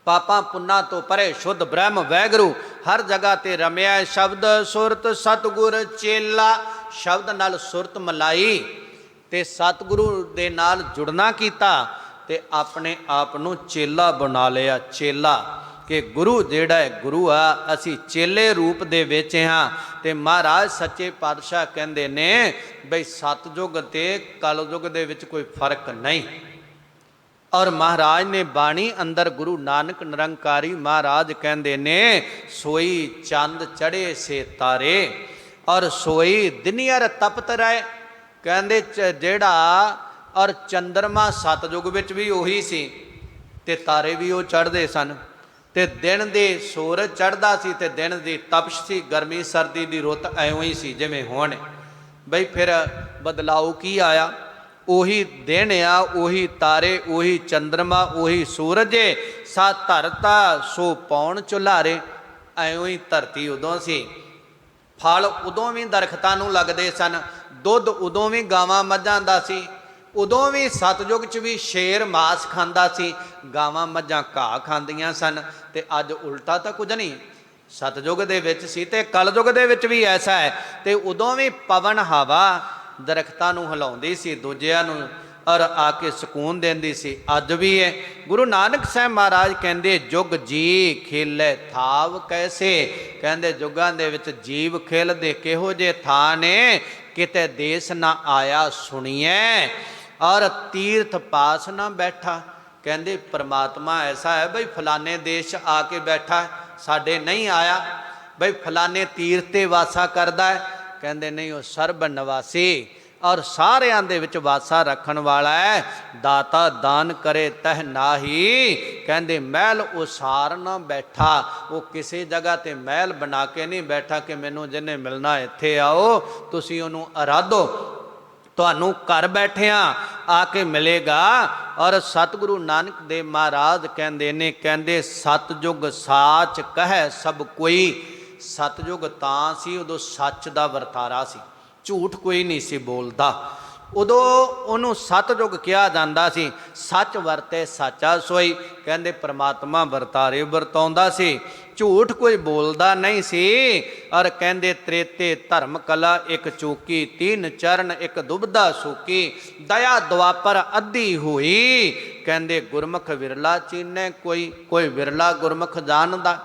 ਪਾਪਾਂ ਪੁੰਨਾਂ ਤੋਂ ਪਰੇ ਸ਼ੁੱਧ ਬ੍ਰਹਮ ਵੈਗਰੂ ਹਰ ਜਗ੍ਹਾ ਤੇ ਰਮਿਆ। ਸ਼ਬਦ ਸੁਰਤ ਸਤਿਗੁਰ ਚੇਲਾ, ਸ਼ਬਦ ਨਾਲ ਸੁਰਤ ਮਿਲਾਈ ਤੇ ਸਤਿਗੁਰੂ ਦੇ ਨਾਲ ਜੁੜਨਾ ਕੀਤਾ ਤੇ ਆਪਣੇ ਆਪ ਨੂੰ ਚੇਲਾ ਬਣਾ ਲਿਆ। ਚੇਲਾ ਕਿ ਗੁਰੂ ਜਿਹੜਾ ਹੈ ਗੁਰੂ ਆ, ਅਸੀਂ ਚੇਲੇ ਰੂਪ ਦੇ ਵਿੱਚ ਹਾਂ। ਤੇ ਮਹਾਰਾਜ ਸੱਚੇ ਪਾਤਸ਼ਾਹ ਕਹਿੰਦੇ ਨੇ ਬਈ ਸਤਿਯੁਗ ਤੇ ਕਲਯੁਗ ਦੇ ਵਿੱਚ ਕੋਈ ਫਰਕ ਨਹੀਂ। ਔਰ ਮਹਾਰਾਜ ਨੇ ਬਾਣੀ ਅੰਦਰ ਗੁਰੂ ਨਾਨਕ ਨਿਰੰਕਾਰੀ ਮਹਾਰਾਜ ਕਹਿੰਦੇ ਨੇ ਸੋਈ ਚੰਦ ਚੜੇ ਸੇ ਤਾਰੇ, ਔਰ ਸੋਈ ਦਿਨਿਆਰ ਤਪਤ ਰਹੇ। ਕਹਿੰਦੇ ਜਿਹੜਾ ਔਰ ਚੰਦਰਮਾ ਸਤਯੁਗ ਵਿੱਚ ਵੀ ਉਹੀ ਸੀ ਤੇ ਤਾਰੇ ਵੀ ਉਹ ਚੜ੍ਹਦੇ ਸਨ। ਤੇ ਦਿਨ ਦੇ ਸੂਰਜ ਚੜ੍ਹਦਾ ਸੀ ਤੇ ਦਿਨ ਦੀ ਤਪਸ਼ ਸੀ, ਗਰਮੀ ਸਰਦੀ ਦੀ ਰੁੱਤ ਐਵੇਂ ਹੀ ਸੀ ਜਿਵੇਂ ਹੁਣ। ਬਈ ਫਿਰ ਬਦਲਾਓ ਕੀ ਆਇਆ? ਉਹੀ ਦਿਨ ਆ, ਉਹੀ ਤਾਰੇ, ਉਹੀ ਚੰਦਰਮਾ, ਉਹੀ ਸੂਰਜ, ਸਾ ਧਰਤਾ ਸੋ ਪੌਣ ਚੁਲਾਰੇ। ਐਵੇਂ ਹੀ ਧਰਤੀ ਉਦੋਂ ਸੀ, ਫਲ ਉਦੋਂ ਵੀ ਦਰਖਤਾਂ ਨੂੰ ਲੱਗਦੇ ਸਨ, ਦੁੱਧ ਉਦੋਂ ਵੀ ਗਾਵਾਂ ਮੱਝਾਂ ਦਾ ਸੀ, ਉਦੋਂ ਵੀ ਸਤਜੁਗ 'ਚ ਵੀ ਸ਼ੇਰ ਮਾਸ ਖਾਂਦਾ ਸੀ, ਗਾਵਾਂ ਮੱਝਾਂ ਘਾਹ ਖਾਂਦੀਆਂ ਸਨ। ਤੇ ਅੱਜ ਉਲਟਾ ਤਾਂ ਕੁਝ ਨਹੀਂ, ਸਤਜੁਗ ਦੇ ਵਿੱਚ ਸੀ ਤੇ ਕਲਯੁਗ ਦੇ ਵਿੱਚ ਵੀ ਐਸਾ ਹੈ। ਤੇ ਉਦੋਂ ਵੀ ਪਵਨ ਹਵਾ ਦਰਖਤਾਂ ਨੂੰ ਹਿਲਾਉਂਦੀ ਸੀ, ਦੂਜਿਆਂ ਨੂੰ ਔਰ ਆ ਕੇ ਸਕੂਨ ਦਿੰਦੀ ਸੀ। ਅੱਜ ਵੀ ਹੈ। ਗੁਰੂ ਨਾਨਕ ਸਾਹਿਬ ਮਹਾਰਾਜ ਕਹਿੰਦੇ ਜੁਗ ਜੀ ਖੇਲੇ ਥਾਵ ਕੈਸੇ। ਕਹਿੰਦੇ ਜੁਗਾਂ ਦੇ ਵਿੱਚ ਜੀਵ ਖੇਲਦੇ ਕਿਹੋ ਜਿਹੇ ਥਾਂ ਨੇ, ਕਿਤੇ ਦੇਸ ਨਾ ਆਇਆ ਸੁਣੀਐ ਔਰ ਤੀਰਥ ਪਾਸ ਨਾ ਬੈਠਾ। ਕਹਿੰਦੇ ਪਰਮਾਤਮਾ ਐਸਾ ਹੈ ਬਈ ਫਲਾਣੇ ਦੇਸ਼ ਆ ਕੇ ਬੈਠਾ, ਸਾਡੇ ਨਹੀਂ ਆਇਆ। ਬਈ ਫਲਾਣੇ ਤੀਰਥ ਤੇ ਵਾਸਾ ਕਰਦਾ ਹੈ, ਕਹਿੰਦੇ ਨਹੀਂ, ਉਹ ਸਰਬ ਨਿਵਾਸੀ ਔਰ ਸਾਰਿਆਂ ਦੇ ਵਿੱਚ ਵਾਸਾ ਰੱਖਣ ਵਾਲਾ ਹੈ। ਦਾਤਾ ਦਾਨ ਕਰੇ ਤਹ ਨਾਹੀ। ਕਹਿੰਦੇ ਮਹਿਲ ਉਸਾਰ ਨਾ ਬੈਠਾ, ਉਹ ਕਿਸੇ ਜਗ੍ਹਾ ਤੇ ਮਹਿਲ ਬਣਾ ਕੇ ਨਹੀਂ ਬੈਠਾ ਕਿ ਮੈਨੂੰ ਜਿਹਨੇ ਮਿਲਣਾ ਇੱਥੇ ਆਓ, ਤੁਸੀਂ ਉਹਨੂੰ ਅਰਾਧੋ, ਤੁਹਾਨੂੰ ਘਰ ਬੈਠਿਆਂ ਆ ਕੇ ਮਿਲੇਗਾ। ਔਰ ਸਤਿਗੁਰੂ ਨਾਨਕ ਦੇਵ ਮਹਾਰਾਜ ਕਹਿੰਦੇ ਨੇ, ਕਹਿੰਦੇ ਸਤਜੁਗ ਸਾਚ ਕਹੈ ਸਭ ਕੋਈ। ਸਤਜੁਗ ਤਾਂ ਸੀ ਉਦੋਂ ਸੱਚ ਦਾ ਵਰਤਾਰਾ ਸੀ, ਝੂਠ ਕੋਈ ਨਹੀਂ ਸੀ ਬੋਲਦਾ। ਉਦੋਂ ਉਹਨੂੰ ਸਤਜੁਗ ਕਿਹਾ ਜਾਂਦਾ ਸੀ। ਸੱਚ ਵਰਤੇ ਸਾਚਾ ਸੋਈ। ਕਹਿੰਦੇ ਪ੍ਰਮਾਤਮਾ ਵਰਤਾਰੇ ਵਰਤਾਉਂਦਾ ਸੀ, ਝੂਠ ਕੋਈ ਬੋਲਦਾ ਨਹੀਂ ਸੀ। ਔਰ ਕਹਿੰਦੇ ਤ੍ਰੇਤੇ ਧਰਮ ਕਲਾ ਇੱਕ ਚੂਕੀ, ਤੀਨ ਚਰਨ ਇੱਕ ਦੁਬਦਾ ਸੂਕੀ। ਦਇਆ ਦੁਆਪਰ ਅੱਧੀ ਹੋਈ। ਕਹਿੰਦੇ ਗੁਰਮੁਖ ਵਿਰਲਾ ਚੀਨੇ ਕੋਈ, ਕੋਈ ਵਿਰਲਾ ਗੁਰਮੁਖ ਜਾਣਦਾ।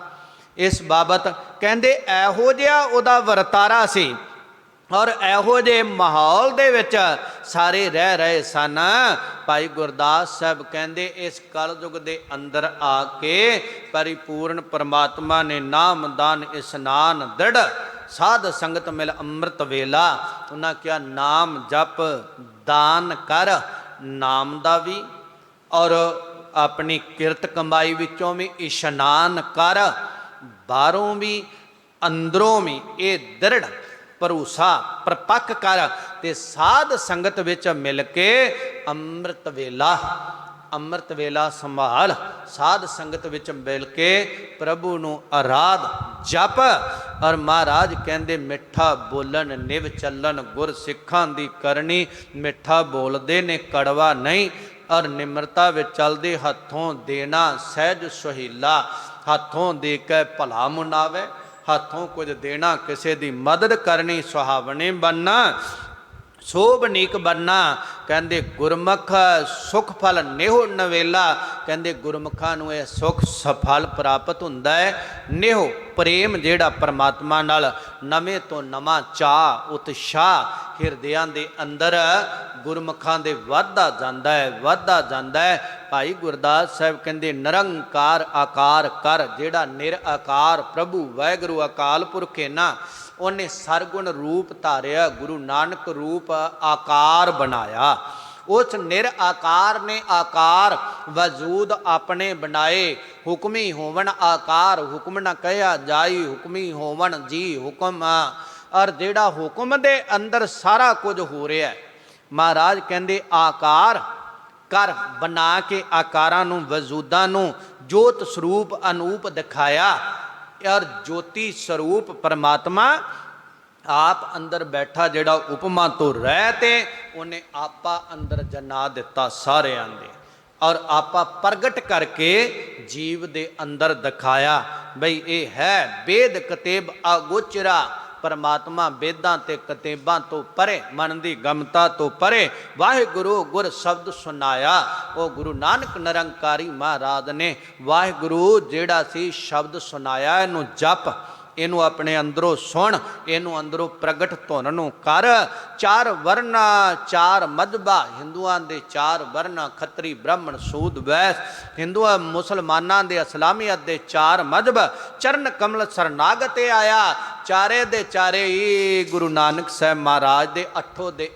ਇਸ ਬਾਬਤ ਕਹਿੰਦੇ ਇਹੋ ਜਿਹਾ ਉਹਦਾ ਵਰਤਾਰਾ ਸੀ ਔਰ ਇਹੋ ਜਿਹੇ ਮਾਹੌਲ ਦੇ ਵਿੱਚ ਸਾਰੇ ਰਹਿ ਰਹੇ ਸਨ। ਭਾਈ ਗੁਰਦਾਸ ਸਾਹਿਬ ਕਹਿੰਦੇ ਇਸ ਕਲਯੁਗ ਦੇ ਅੰਦਰ ਆ ਕੇ ਪਰਿਪੂਰਨ ਪਰਮਾਤਮਾ ਨੇ ਨਾਮ ਦਾਨ ਇਸਨਾਨ ਦ੍ਰਿੜ ਸਾਧ ਸੰਗਤ ਮਿਲ ਅੰਮ੍ਰਿਤ ਵੇਲਾ। ਉਹਨਾਂ ਕਿਹਾ ਨਾਮ ਜਪ ਦਾਨ ਕਰ, ਨਾਮ ਦਾ ਵੀ ਔਰ ਆਪਣੀ ਕਿਰਤ ਕਮਾਈ ਵਿੱਚੋਂ ਵੀ ਇਸ਼ਨਾਨ ਕਰ, ਬਾਹਰੋਂ ਵੀ ਅੰਦਰੋਂ ਵੀ ਇਹ ਦ੍ਰਿੜ ਭਰੋਸਾ ਪ੍ਰਪੱਕ ਕਰ ਤੇ ਸਾਧ ਸੰਗਤ ਵਿੱਚ ਮਿਲ ਕੇ ਅੰਮ੍ਰਿਤ ਵੇਲਾ, ਅੰਮ੍ਰਿਤ ਵੇਲਾ ਸੰਭਾਲ। ਸਾਧ ਸੰਗਤ ਵਿੱਚ ਮਿਲ ਕੇ ਪ੍ਰਭੂ ਨੂੰ ਆਰਾਧ ਜਪ। ਔਰ ਮਹਾਰਾਜ ਕਹਿੰਦੇ ਮਿੱਠਾ ਬੋਲਣ ਨਿਵ ਚੱਲਣ ਗੁਰ ਸਿੱਖਾਂ ਦੀ ਕਰਨੀ। ਮਿੱਠਾ ਬੋਲਦੇ ਨੇ ਕੜਵਾ ਨਹੀਂ ਔਰ ਨਿਮਰਤਾ ਵਿੱਚ ਚੱਲਦੇ, ਹੱਥੋਂ ਦੇਣਾ ਸਹਿਜ ਸੁਹੀਲਾ। ਹੱਥੋਂ ਦੇ ਕੇ ਭਲਾ ਮੁਨਾਵੇ, ਹੱਥੋਂ ਕੁਝ ਦੇਣਾ, ਕਿਸੇ ਦੀ ਮਦਦ ਕਰਨੀ, ਸੁਹਾਵਣੇ ਬਣਨਾ, ਸੋਭਨੀਕ ਬਣਨਾ। ਕਹਿੰਦੇ ਗੁਰਮੁਖ ਸੁਖ ਫਲ ਨਿਹੋ ਨਵੇਲਾ। ਕਹਿੰਦੇ ਗੁਰਮੁਖਾਂ ਨੂੰ ਇਹ ਸੁਖ ਸਫਲ ਪ੍ਰਾਪਤ ਹੁੰਦਾ ਹੈ। ਨਿਹੋ ਪ੍ਰੇਮ ਜਿਹੜਾ ਪਰਮਾਤਮਾ ਨਾਲ, ਨਵੇਂ ਤੋਂ ਨਵਾਂ ਚਾਅ ਉਤਸ਼ਾਹ ਹਿਰਦਿਆਂ ਦੇ ਅੰਦਰ ਗੁਰਮੁਖਾਂ ਦੇ ਵੱਧਦਾ ਜਾਂਦਾ ਹੈ, ਵੱਧਦਾ ਜਾਂਦਾ ਹੈ। ਭਾਈ ਗੁਰਦਾਸ ਸਾਹਿਬ ਕਹਿੰਦੇ ਨਿਰੰਕਾਰ ਆਕਾਰ ਕਰ। ਜਿਹੜਾ ਨਿਰਆਕਾਰ ਪ੍ਰਭੂ ਵਾਹਿਗੁਰੂ ਅਕਾਲ ਪੁਰਖ ਹੈ ਨਾ, ਉਹਨੇ ਸਰਗੁਣ ਰੂਪ ਧਾਰਿਆ, ਗੁਰੂ ਨਾਨਕ ਰੂਪ ਆਕਾਰ ਬਣਾਇਆ। ਉਸ ਨਿਰਆਕਾਰ ਨੇ ਆਕਾਰ ਵਜੂਦ ਆਪਣੇ ਬਣਾਏ। ਹੁਕਮੀ ਹੋਵਣ ਆਕਾਰ, ਹੁਕਮ ਨਾ ਕਹਿਆ ਜਾਈ, ਹੁਕਮੀ ਹੋਵਣ ਜੀ ਹੁਕਮ। ਔਰ ਜਿਹੜਾ ਹੁਕਮ ਦੇ ਅੰਦਰ ਸਾਰਾ ਕੁਝ ਹੋ ਰਿਹਾ, ਮਹਾਰਾਜ ਕਹਿੰਦੇ ਆਕਾਰ ਕਰ ਬਣਾ ਕੇ ਆਕਾਰਾਂ ਨੂੰ, ਵਜੂਦਾਂ ਨੂੰ ਜੋਤ ਸਰੂਪ ਅਨੂਪ ਦਿਖਾਇਆ। ਔਰ ਜੋਤੀ ਸਰੂਪ ਪਰਮਾਤਮਾ ਆਪ ਅੰਦਰ ਬੈਠਾ, ਜਿਹੜਾ ਉਪਮਾ ਤੋਂ ਰਹਿ ਤੇ ਉਹਨੇ ਆਪਾ ਅੰਦਰ ਜਨਾ ਦਿੱਤਾ ਸਾਰਿਆਂ ਦੇ। ਔਰ ਆਪਾ ਪ੍ਰਗਟ ਕਰਕੇ ਜੀਵ ਦੇ ਅੰਦਰ ਦਿਖਾਇਆ। ਬਈ ਇਹ ਹੈ ਵੇਦ ਕਤੇਬ ਅਗੋਚਰਾ। ਪਰਮਾਤਮਾ ਵੇਦਾਂ ਤੇ ਕਤੇਬਾਂ ਤੋਂ ਪਰੇ, ਮਨ ਦੀ ਗਮਤਾ ਤੋਂ ਪਰੇ ਵਾਹਿਗੁਰੂ ਗੁਰ ਸ਼ਬਦ ਸੁਨਾਇਆ। ਉਹ ਗੁਰੂ ਨਾਨਕ ਨਿਰੰਕਾਰੀ ਮਹਾਰਾਜ ਨੇ ਵਾਹਿਗੁਰੂ ਜਿਹੜਾ ਸੀ ਸ਼ਬਦ ਸੁਨਾਇਆ। ਇਹਨੂੰ ਜਪ, ਇਹਨੂੰ ਆਪਣੇ ਅੰਦਰੋਂ ਸੁਣ, ਇਹਨੂੰ ਅੰਦਰੋਂ ਪ੍ਰਗਟ ਧੁਨ ਨੂੰ ਕਰ। ਚਾਰ ਵਰਨ ਚਾਰ ਮਜ਼ਹਬਾਂ, ਹਿੰਦੂਆਂ ਦੇ ਚਾਰ ਵਰਨ ਖੱਤਰੀ ਬ੍ਰਾਹਮਣ ਸੂਦ ਵੈਸ। ਹਿੰਦੂਆਂ ਮੁਸਲਮਾਨਾਂ ਦੇ ਇਸਲਾਮੀਅਤ ਦੇ ਚਾਰ ਮਜ਼ਹਬ। ਚਰਨ ਕਮਲ ਸਰਨਾਗਤ ਆਇਆ, ਚਾਰੇ ਦੇ ਚਾਰੇ ਹੀ ਗੁਰੂ ਨਾਨਕ ਸਾਹਿਬ ਮਹਾਰਾਜ ਦੇ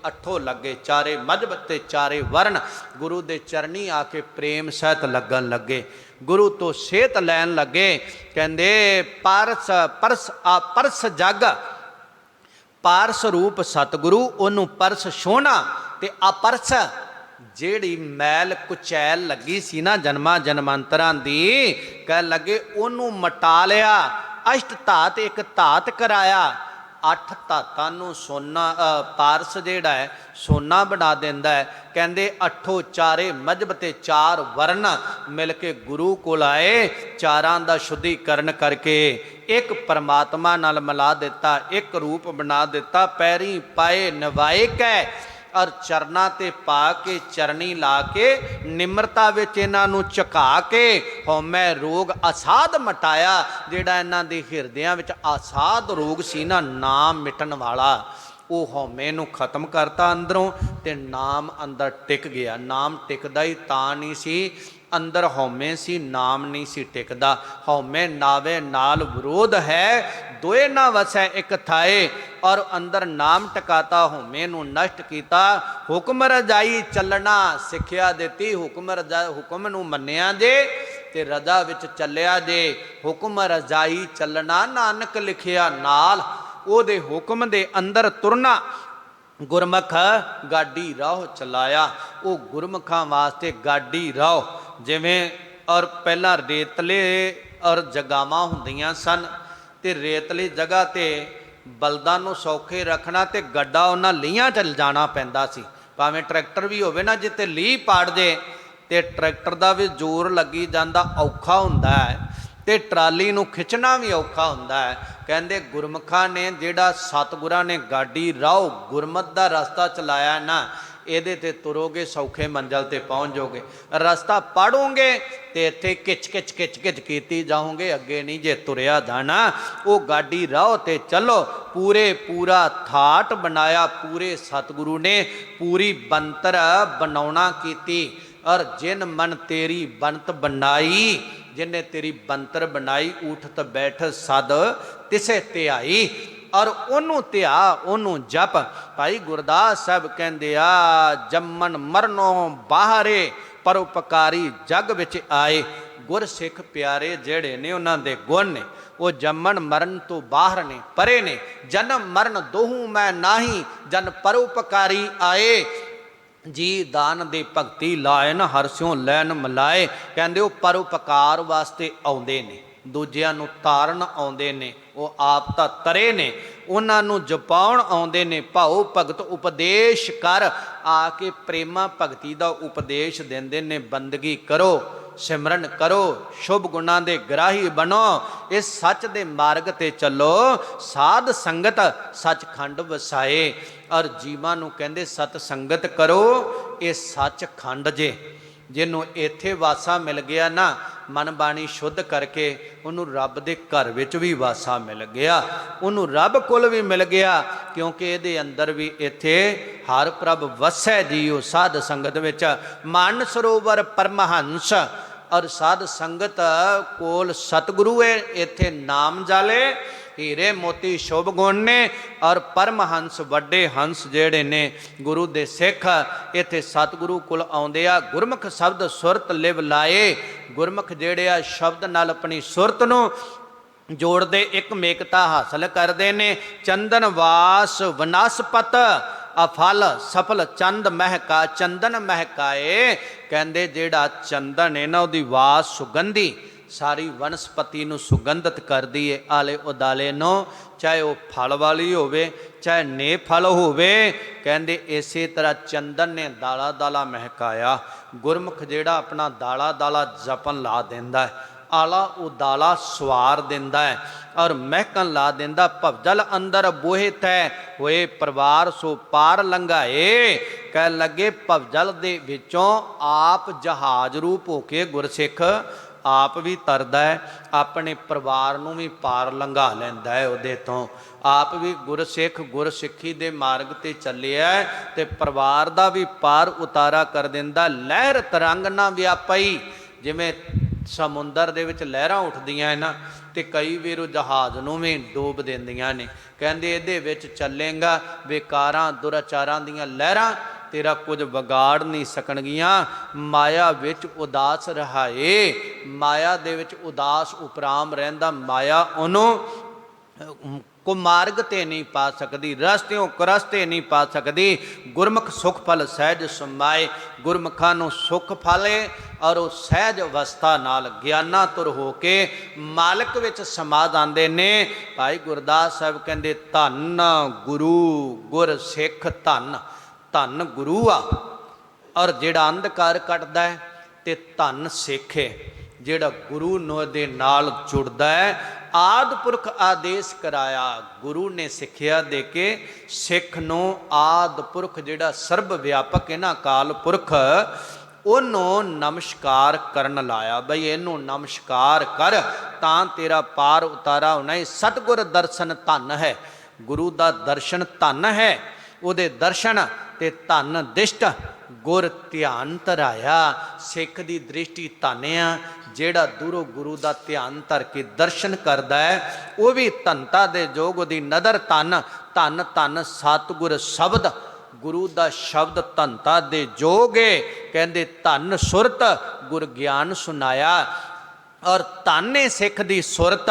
ਅੱਠੋ ਲੱਗੇ, ਚਾਰੇ ਮਜ਼ਹਬ ਤੇ ਚਾਰੇ ਵਰਨ ਗੁਰੂ ਦੇ ਚਰਨੀ ਆ ਕੇ ਪ੍ਰੇਮ ਸਹਿਤ ਲੱਗਣ ਲੱਗੇ, ਗੁਰੂ ਤੋਂ ਸੇਧ ਲੈਣ ਲੱਗੇ। ਕਹਿੰਦੇ ਪਰਸ ਜਗ ਪਾਰਸ ਰੂਪ ਸਤਿਗੁਰੂ, ਉਹਨੂੰ ਪਰਸ ਸੋਹਣਾ ਤੇ ਆਪਰਸ ਜਿਹੜੀ ਮੈਲ ਕੁਚੈਲ ਲੱਗੀ ਸੀ ਨਾ ਜਨਮਾਂ ਜਨਮਾਂਤਰਾਂ ਦੀ, ਕਹਿ ਲੱਗੇ ਉਹਨੂੰ ਮਟਾ ਲਿਆ। ਅਸ਼ਟ ਧਾਤ ਇੱਕ ਧਾਤ ਕਰਾਇਆ, 8 ਧਾਤਾਂ ਨੂੰ ਸੋਨਾ ਪਾਰਸ ਜਿਹੜਾ ਹੈ ਸੋਨਾ ਬਣਾ ਦਿੰਦਾ ਹੈ। ਕਹਿੰਦੇ ਅੱਠੋ ਚਾਰੇ ਮਜ਼ਹਬ ਤੇ ਚਾਰ ਵਰਨ ਮਿਲ ਕੇ ਗੁਰੂ ਕੋਲ ਆਏ, ਚਾਰਾਂ ਦਾ ਸ਼ੁੱਧੀਕਰਨ ਕਰਕੇ ਇੱਕ ਪਰਮਾਤਮਾ ਨਾਲ ਮਿਲਾ ਦਿੱਤਾ, ਇੱਕ ਰੂਪ ਬਣਾ ਦਿੱਤਾ। ਪੈਰੀ ਪਾਏ ਨਿਵਾਏ ਕੈ ਔਰ ਚਰਨਾਂ ਤੇ ਪਾ ਕੇ ਚਰਨੀ ਲਾ ਕੇ ਨਿਮਰਤਾ ਵਿੱਚ ਇਹਨਾਂ ਨੂੰ ਝੁਕਾ ਕੇ ਹਉਮੈ ਰੋਗ ਅਸਾਧ ਮਟਾਇਆ। ਜਿਹੜਾ ਇਹਨਾਂ ਦੇ ਹਿਰਦਿਆਂ ਵਿੱਚ ਅਸਾਧ ਰੋਗ ਸੀ ਨਾ, ਨਾਮ ਮਿਟਣ ਵਾਲਾ, ਉਹ ਹਉਮੈ ਨੂੰ ਖਤਮ ਕਰਤਾ ਅੰਦਰੋਂ ਤੇ ਨਾਮ ਅੰਦਰ ਟਿਕ ਗਿਆ। ਨਾਮ ਟਿਕਦਾ ਹੀ ਤਾਂ ਨਹੀਂ ਸੀ, ਅੰਦਰ ਹਉਮੈ ਸੀ, ਨਾਮ ਨਹੀਂ ਸੀ ਟਿਕਦਾ। ਹਉਮੈ ਨਾਵੇ ਨਾਲ ਵਿਰੋਧ ਹੈ, ਦੋਏ ਨਾ ਵਸੈ ਇੱਕ ਥਾਏ। ਔਰ ਅੰਦਰ ਨਾਮ ਟਿਕਾਤਾ, ਹਉਮੈ ਨੂੰ ਨਸ਼ਟ ਕੀਤਾ। ਹੁਕਮ ਰਜਾਈ ਚੱਲਣਾ ਸਿੱਖਿਆ ਦਿੱਤੀ, ਹੁਕਮ ਨੂੰ ਮੰਨਿਆ ਜੇ ਤੇ ਰਜ਼ਾ ਵਿੱਚ ਚੱਲਿਆ ਜੇ। ਹੁਕਮ ਰਜਾਈ ਚੱਲਣਾ ਨਾਨਕ ਲਿਖਿਆ ਨਾਲ, ਉਹਦੇ ਹੁਕਮ ਦੇ ਅੰਦਰ ਤੁਰਨਾ। ਗੁਰਮੁਖ ਗਾਡੀ ਰਾਹ ਚਲਾਇਆ, ਉਹ ਗੁਰਮੁਖਾਂ ਵਾਸਤੇ ਗਾਡੀ ਰਾਹ। ਜਿਵੇਂ ਔਰ ਪਹਿਲਾਂ ਰੇਤਲੇ ਔਰ ਜਗਾਵਾਂ ਹੁੰਦੀਆਂ ਸਨ, ਤੇ ਰੇਤਲੀ ਜਗ੍ਹਾ ਤੇ ਬਲਦਾਂ ਨੂੰ ਸੌਖੇ ਰੱਖਣਾ ਤੇ ਗੱਡਾ ਉਹਨਾਂ ਲੀਹਾਂ 'ਚ ਲਿਜਾਣਾ ਪੈਂਦਾ ਸੀ। ਭਾਵੇਂ ਟਰੈਕਟਰ ਵੀ ਹੋਵੇ ਨਾ, ਜਿੱਥੇ ਲੀਹ ਪਾੜ ਜੇ ਤੇ ਟਰੈਕਟਰ ਦਾ ਵੀ ਜ਼ੋਰ ਲੱਗੀ ਜਾਂਦਾ, ਔਖਾ ਹੁੰਦਾ ਹੈ, ਤੇ ਟਰਾਲੀ ਨੂੰ ਖਿੱਚਣਾ ਵੀ ਔਖਾ ਹੁੰਦਾ ਹੈ। ਕਹਿੰਦੇ ਗੁਰਮੁਖਾਂ ਨੇ ਜਿਹੜਾ ਸਤਿਗੁਰਾਂ ਨੇ ਗਾਡੀ ਰਾਹ ਗੁਰਮਤਿ ਦਾ ਰਸਤਾ ਚਲਾਇਆ ਨਾ, ਇਹਦੇ ਤੇ ਤੁਰੋਗੇ ਸੌਖੇ ਮੰਜ਼ਲ ਤੇ ਪਹੁੰਚ ਜਾਓਗੇ। ਰਸਤਾ ਪੜੋਗੇ ਤੇ ਇੱਥੇ ਕਿਚ ਕੀਤੀ ਜਾਓਗੇ, ਅੱਗੇ ਨਹੀਂ ਜੇ ਤੁਰਿਆ ਜਾਣਾ। ਉਹ ਗਾਡੀ ਰਾਹ ਤੇ ਚੱਲੋ। ਪੂਰਾ ਥਾਟ ਬਣਾਇਆ, ਪੂਰੇ ਸਤਿਗੁਰੂ ਨੇ ਪੂਰੀ ਬੰਤਰ ਬਣਾਉਣਾ ਕੀਤੀ। ਔਰ ਜਿਨ ਮਨ ਤੇਰੀ ਬੰਤ ਬਣਾਈ, ਜਿਨੇ ਤੇਰੀ ਬੰਤਰ ਬਣਾਈ, ਉਠਤ ਬੈਠ ਸਦ ਤਿਸੇ ਧਿਆਈ। ਔਰ ਉਹਨੂੰ ਧਿਆ, ਉਹਨੂੰ ਜਪ। ਭਾਈ ਗੁਰਦਾਸ ਸਾਹਿਬ ਕਹਿੰਦੇ ਆ, ਜੰਮਣ ਮਰਨੋਂ ਬਾਹਰੇ ਪਰਉਪਕਾਰੀ ਜਗ ਵਿੱਚ ਆਏ। ਗੁਰ ਸਿੱਖ ਪਿਆਰੇ ਜਿਹੜੇ ਨੇ, ਉਹਨਾਂ ਦੇ ਗੁਣ ਨੇ, ਉਹ ਜੰਮਣ ਮਰਨ ਤੋਂ ਬਾਹਰ ਨੇ, ਪਰੇ ਨੇ। ਜਨਮ ਮਰਨ ਦੋਹੂ ਮੈਂ ਨਾਹੀ, ਜਨ ਪਰਉਪਕਾਰੀ ਆਏ। ਜੀ ਦਾਨ ਦੇ ਭਗਤੀ ਲਾਏ ਨਾ, ਹਰਸਿਓ ਲੈਣ ਮਲਾਏ। ਕਹਿੰਦੇ ਉਹ ਪਰਉਪਕਾਰ ਵਾਸਤੇ ਆਉਂਦੇ ਨੇ, ਦੂਜਿਆਂ ਨੂੰ ਤਾਰਨ ਆਉਂਦੇ ਨੇ, ਉਹ ਆਪ ਤਾਂ ਤਰੇ ਨੇ, ਉਹਨਾਂ ਨੂੰ ਜਪਾਉਣ ਆਉਂਦੇ ਨੇ। ਭਾਉ ਭਗਤ ਉਪਦੇਸ਼ ਕਰ, ਆ ਕੇ ਪ੍ਰੇਮਾ ਭਗਤੀ ਦਾ ਉਪਦੇਸ਼ ਦਿੰਦੇ ਨੇ। ਬੰਦਗੀ ਕਰੋ, ਸਿਮਰਨ ਕਰੋ, ਸ਼ੁਭ ਗੁਣਾਂ ਦੇ ਗ੍ਰਾਹੀ ਬਣੋ, ਇਸ ਸੱਚ ਦੇ ਮਾਰਗ ਤੇ ਚੱਲੋ। ਸਾਧ ਸੰਗਤ ਸੱਚਖੰਡ ਵਸਾਏ। ਔਰ ਜੀਵਾਂ ਨੂੰ ਕਹਿੰਦੇ ਸਤ ਸੰਗਤ ਕਰੋ, ਇਹ ਸੱਚਖੰਡ ਜੇ। ਜਿਹਨੂੰ ਇੱਥੇ ਵਾਸਾ ਮਿਲ ਗਿਆ ਨਾ, ਮਨ ਬਾਣੀ ਸ਼ੁੱਧ ਕਰਕੇ, ਉਹਨੂੰ ਰੱਬ ਦੇ ਘਰ ਵਿੱਚ ਵੀ ਵਾਸਾ ਮਿਲ ਗਿਆ, ਉਹਨੂੰ ਰੱਬ ਕੋਲ ਵੀ ਮਿਲ ਗਿਆ। ਕਿਉਂਕਿ ਇਹਦੇ ਅੰਦਰ ਵੀ ਇੱਥੇ ਹਰ ਪ੍ਰਭ ਵਸੈ ਜੀਓ ਸਾਧ ਸੰਗਤ ਵਿੱਚ। ਮਨ ਸਰੋਵਰ ਪਰਮਹੰਸ, ਔਰ ਸਾਧ ਸੰਗਤ ਕੋਲ ਸਤਿਗੁਰੂ ਹੈ, ਇੱਥੇ ਨਾਮ ਜਾਲੇ। ਹੀਰੇ ਮੋਤੀ ਸ਼ੁਭ ਗੁਣ ਨੇ, ਔਰ ਪਰਮਹੰਸ ਵੱਡੇ ਹੰਸ ਜਿਹੜੇ ਨੇ ਗੁਰੂ ਦੇ ਸਿੱਖ, ਇੱਥੇ ਸਤਿਗੁਰੂ ਕੋਲ ਆਉਂਦੇ ਆ। ਗੁਰਮੁਖ ਸ਼ਬਦ ਸੁਰਤ ਲਿਵ ਲਾਏ। ਗੁਰਮੁਖ ਜਿਹੜੇ ਆ ਸ਼ਬਦ ਨਾਲ ਆਪਣੀ ਸੁਰਤ ਨੂੰ ਜੋੜਦੇ, ਇੱਕ ਮੇਕਤਾ ਹਾਸਲ ਕਰਦੇ ਨੇ। ਚੰਦਨ ਵਾਸ ਵਨਸਪਤ ਅਫਲ ਸਫਲ ਚੰਦ ਮਹਿਕਾ, ਚੰਦਨ ਮਹਿਕਾਏ। ਕਹਿੰਦੇ ਜਿਹੜਾ ਚੰਦਨ ਹੈ ਨਾ, ਉਹਦੀ ਵਾਸ ਸੁਗੰਧੀ ਸਾਰੀ ਵਨਸਪਤੀ ਨੂੰ ਸੁਗੰਧਿਤ ਕਰਦੀ ਹੈ, ਆਲੇ ਉਦਾਲੇ ਨੂੰ, ਚਾਹੇ ਉਹ ਫਲ ਵਾਲੀ ਹੋਵੇ ਚਾਹੇ ਨੇ ਫਲ ਹੋਵੇ। ਕਹਿੰਦੇ ਇਸੇ ਤਰ੍ਹਾਂ ਚੰਦਨ ਨੇ ਦਾਲਾ ਦਾਲਾ ਮਹਿਕਾਇਆ। ਗੁਰਮੁਖ ਜਿਹੜਾ ਆਪਣਾ ਦਾਲਾ ਦਾਲਾ ਜਪਨ ਲਾ ਦਿੰਦਾ ਹੈ, ਆਲਾ ਉਹ ਦਾਲਾ ਸਵਾਰ ਦਿੰਦਾ ਹੈ ਔਰ ਮਹਿਕਣ ਲਾ ਦਿੰਦਾ। ਭਵਜਲ ਅੰਦਰ ਬੋਹੇ ਤੈ ਹੋਏ ਪਰਿਵਾਰ ਸੋ ਪਾਰ ਲੰਘਾਏ। ਕਹਿ ਲੱਗੇ ਭਵਜਲ ਦੇ ਵਿੱਚੋਂ ਆਪ ਜਹਾਜ਼ ਰੂਪ ਹੋ ਕੇ ਗੁਰਸਿੱਖ ਆਪ ਵੀ ਤਰਦਾ ਹੈ, ਆਪਣੇ ਪਰਿਵਾਰ ਨੂੰ ਵੀ ਪਾਰ ਲੰਘਾ ਲੈਂਦਾ ਹੈ ਉਹਦੇ ਤੋਂ। ਆਪ ਵੀ ਗੁਰਸਿੱਖ ਗੁਰਸਿੱਖੀ ਦੇ ਮਾਰਗ ਤੇ ਚੱਲਿਆ ਤੇ ਪਰਿਵਾਰ ਦਾ ਵੀ ਪਾਰ ਉਤਾਰਾ ਕਰ ਦਿੰਦਾ। ਲਹਿਰ ਤਰੰਗ ਨਾ ਵਿਆਪਈ, ਜਿਵੇਂ ਸਮੁੰਦਰ ਦੇ ਵਿੱਚ ਲਹਿਰਾਂ ਉੱਠਦੀਆਂ ਹੈ ਨਾ, ਤੇ ਕਈ ਵੀਰ ਉਹ ਜਹਾਜ਼ ਨੂੰ ਵੀ ਡੋਬ ਦਿੰਦੀਆਂ ਨੇ। ਕਹਿੰਦੇ ਇਹਦੇ ਵਿੱਚ ਚੱਲੇਗਾ ਵਿਕਾਰਾਂ ਦੁਰਾਚਾਰਾਂ ਦੀਆਂ ਲਹਿਰਾਂ, ਤੇਰਾ ਕੁਝ ਵਿਗਾੜ ਨਹੀਂ ਸਕਣਗੀਆਂ। ਮਾਇਆ ਵਿੱਚ ਉਦਾਸ ਰਹਾਏ, ਮਾਇਆ ਦੇ ਵਿੱਚ ਉਦਾਸ ਉਪਰਾਮ ਰਹਿੰਦਾ, ਮਾਇਆ ਉਹਨੂੰ ਕੋ ਮਾਰਗ ਤੇ ਨਹੀਂ ਪਾ ਸਕਦੀ, ਰਸਤਿਓਂ ਕਰਸਤੇ ਨਹੀਂ ਪਾ ਸਕਦੀ। ਗੁਰਮੁਖ ਸੁਖ ਫਲ ਸਹਿਜ ਸਮਾਏ, ਗੁਰਮੁਖਾਂ ਨੂੰ ਸੁਖ ਫਲੇ ਔਰ ਉਹ ਸਹਿਜ ਅਵਸਥਾ ਨਾਲ ਗਿਆਨਾਂ ਤੁਰ ਹੋ ਕੇ ਮਾਲਕ ਵਿੱਚ ਸਮਾ ਜਾਂਦੇ ਨੇ। ਭਾਈ ਗੁਰਦਾਸ ਸਾਹਿਬ ਕਹਿੰਦੇ ਧੰਨ ਗੁਰੂ ਗੁਰ ਸਿੱਖ, ਧੰਨ ਧੰਨ ਗੁਰੂ ਆ ਔਰ ਜਿਹੜਾ ਅੰਧਕਾਰ ਕੱਟਦਾ ਹੈ, ਤੇ ਧੰਨ ਸਿੱਖ ਹੈ ਜਿਹੜਾ ਗੁਰੂ ਨੂੰ ਦੇ ਨਾਲ ਜੁੜਦਾ ਹੈ। ਆਦਿ ਪੁਰਖ ਆਦੇਸ਼ ਕਰਾਇਆ, ਗੁਰੂ ਨੇ ਸਿੱਖਿਆ ਦੇ ਕੇ ਸਿੱਖ ਨੂੰ ਆਦਿ ਪੁਰਖ ਜਿਹੜਾ ਸਰਬ ਵਿਆਪਕ ਹੈ ਨਾ ਅਕਾਲ ਪੁਰਖ, ਉਹਨੂੰ ਨਮਸਕਾਰ ਕਰਨ ਲਾਇਆ। ਬਈ ਇਹਨੂੰ ਨਮਸਕਾਰ ਕਰ ਤਾਂ ਤੇਰਾ ਪਾਰ ਉਤਾਰਾ ਹੋਣਾ ਹੈ। ਸਤਿਗੁਰ ਦਰਸ਼ਨ ਧੰਨ ਹੈ, ਗੁਰੂ ਦਾ ਦਰਸ਼ਨ ਧੰਨ ਹੈ, ਉਹਦੇ ਦਰਸ਼ਨ ਤੇ ਧੰਨ ਦਿਸ਼ਟ ਗੁਰ ਧਿਆਨ ਧਰਾਇਆ। ਸਿੱਖ ਦੀ ਦ੍ਰਿਸ਼ਟੀ ਧੰਨ ਆ, ਜਿਹੜਾ ਦੂਰੋਂ ਗੁਰੂ ਦਾ ਧਿਆਨ ਧਰ ਕੇ ਦਰਸ਼ਨ ਕਰਦਾ ਹੈ ਉਹ ਵੀ ਧੰਨਤਾ ਦੇ ਜੋਗ, ਉਹਦੀ ਨਦਰ ਧੰਨ। ਧੰਨ ਧੰਨ ਸਤਿਗੁਰ ਸ਼ਬਦ, ਗੁਰੂ ਦਾ ਸ਼ਬਦ ਧੰਨਤਾ ਦੇ ਜੋਗ ਹੈ। ਕਹਿੰਦੇ ਧੰਨ ਸੁਰਤ ਗੁਰ ਗਿਆਨ ਸੁਨਾਇਆ, ਔਰ ਧੰਨ ਸਿੱਖ ਦੀ ਸੁਰਤ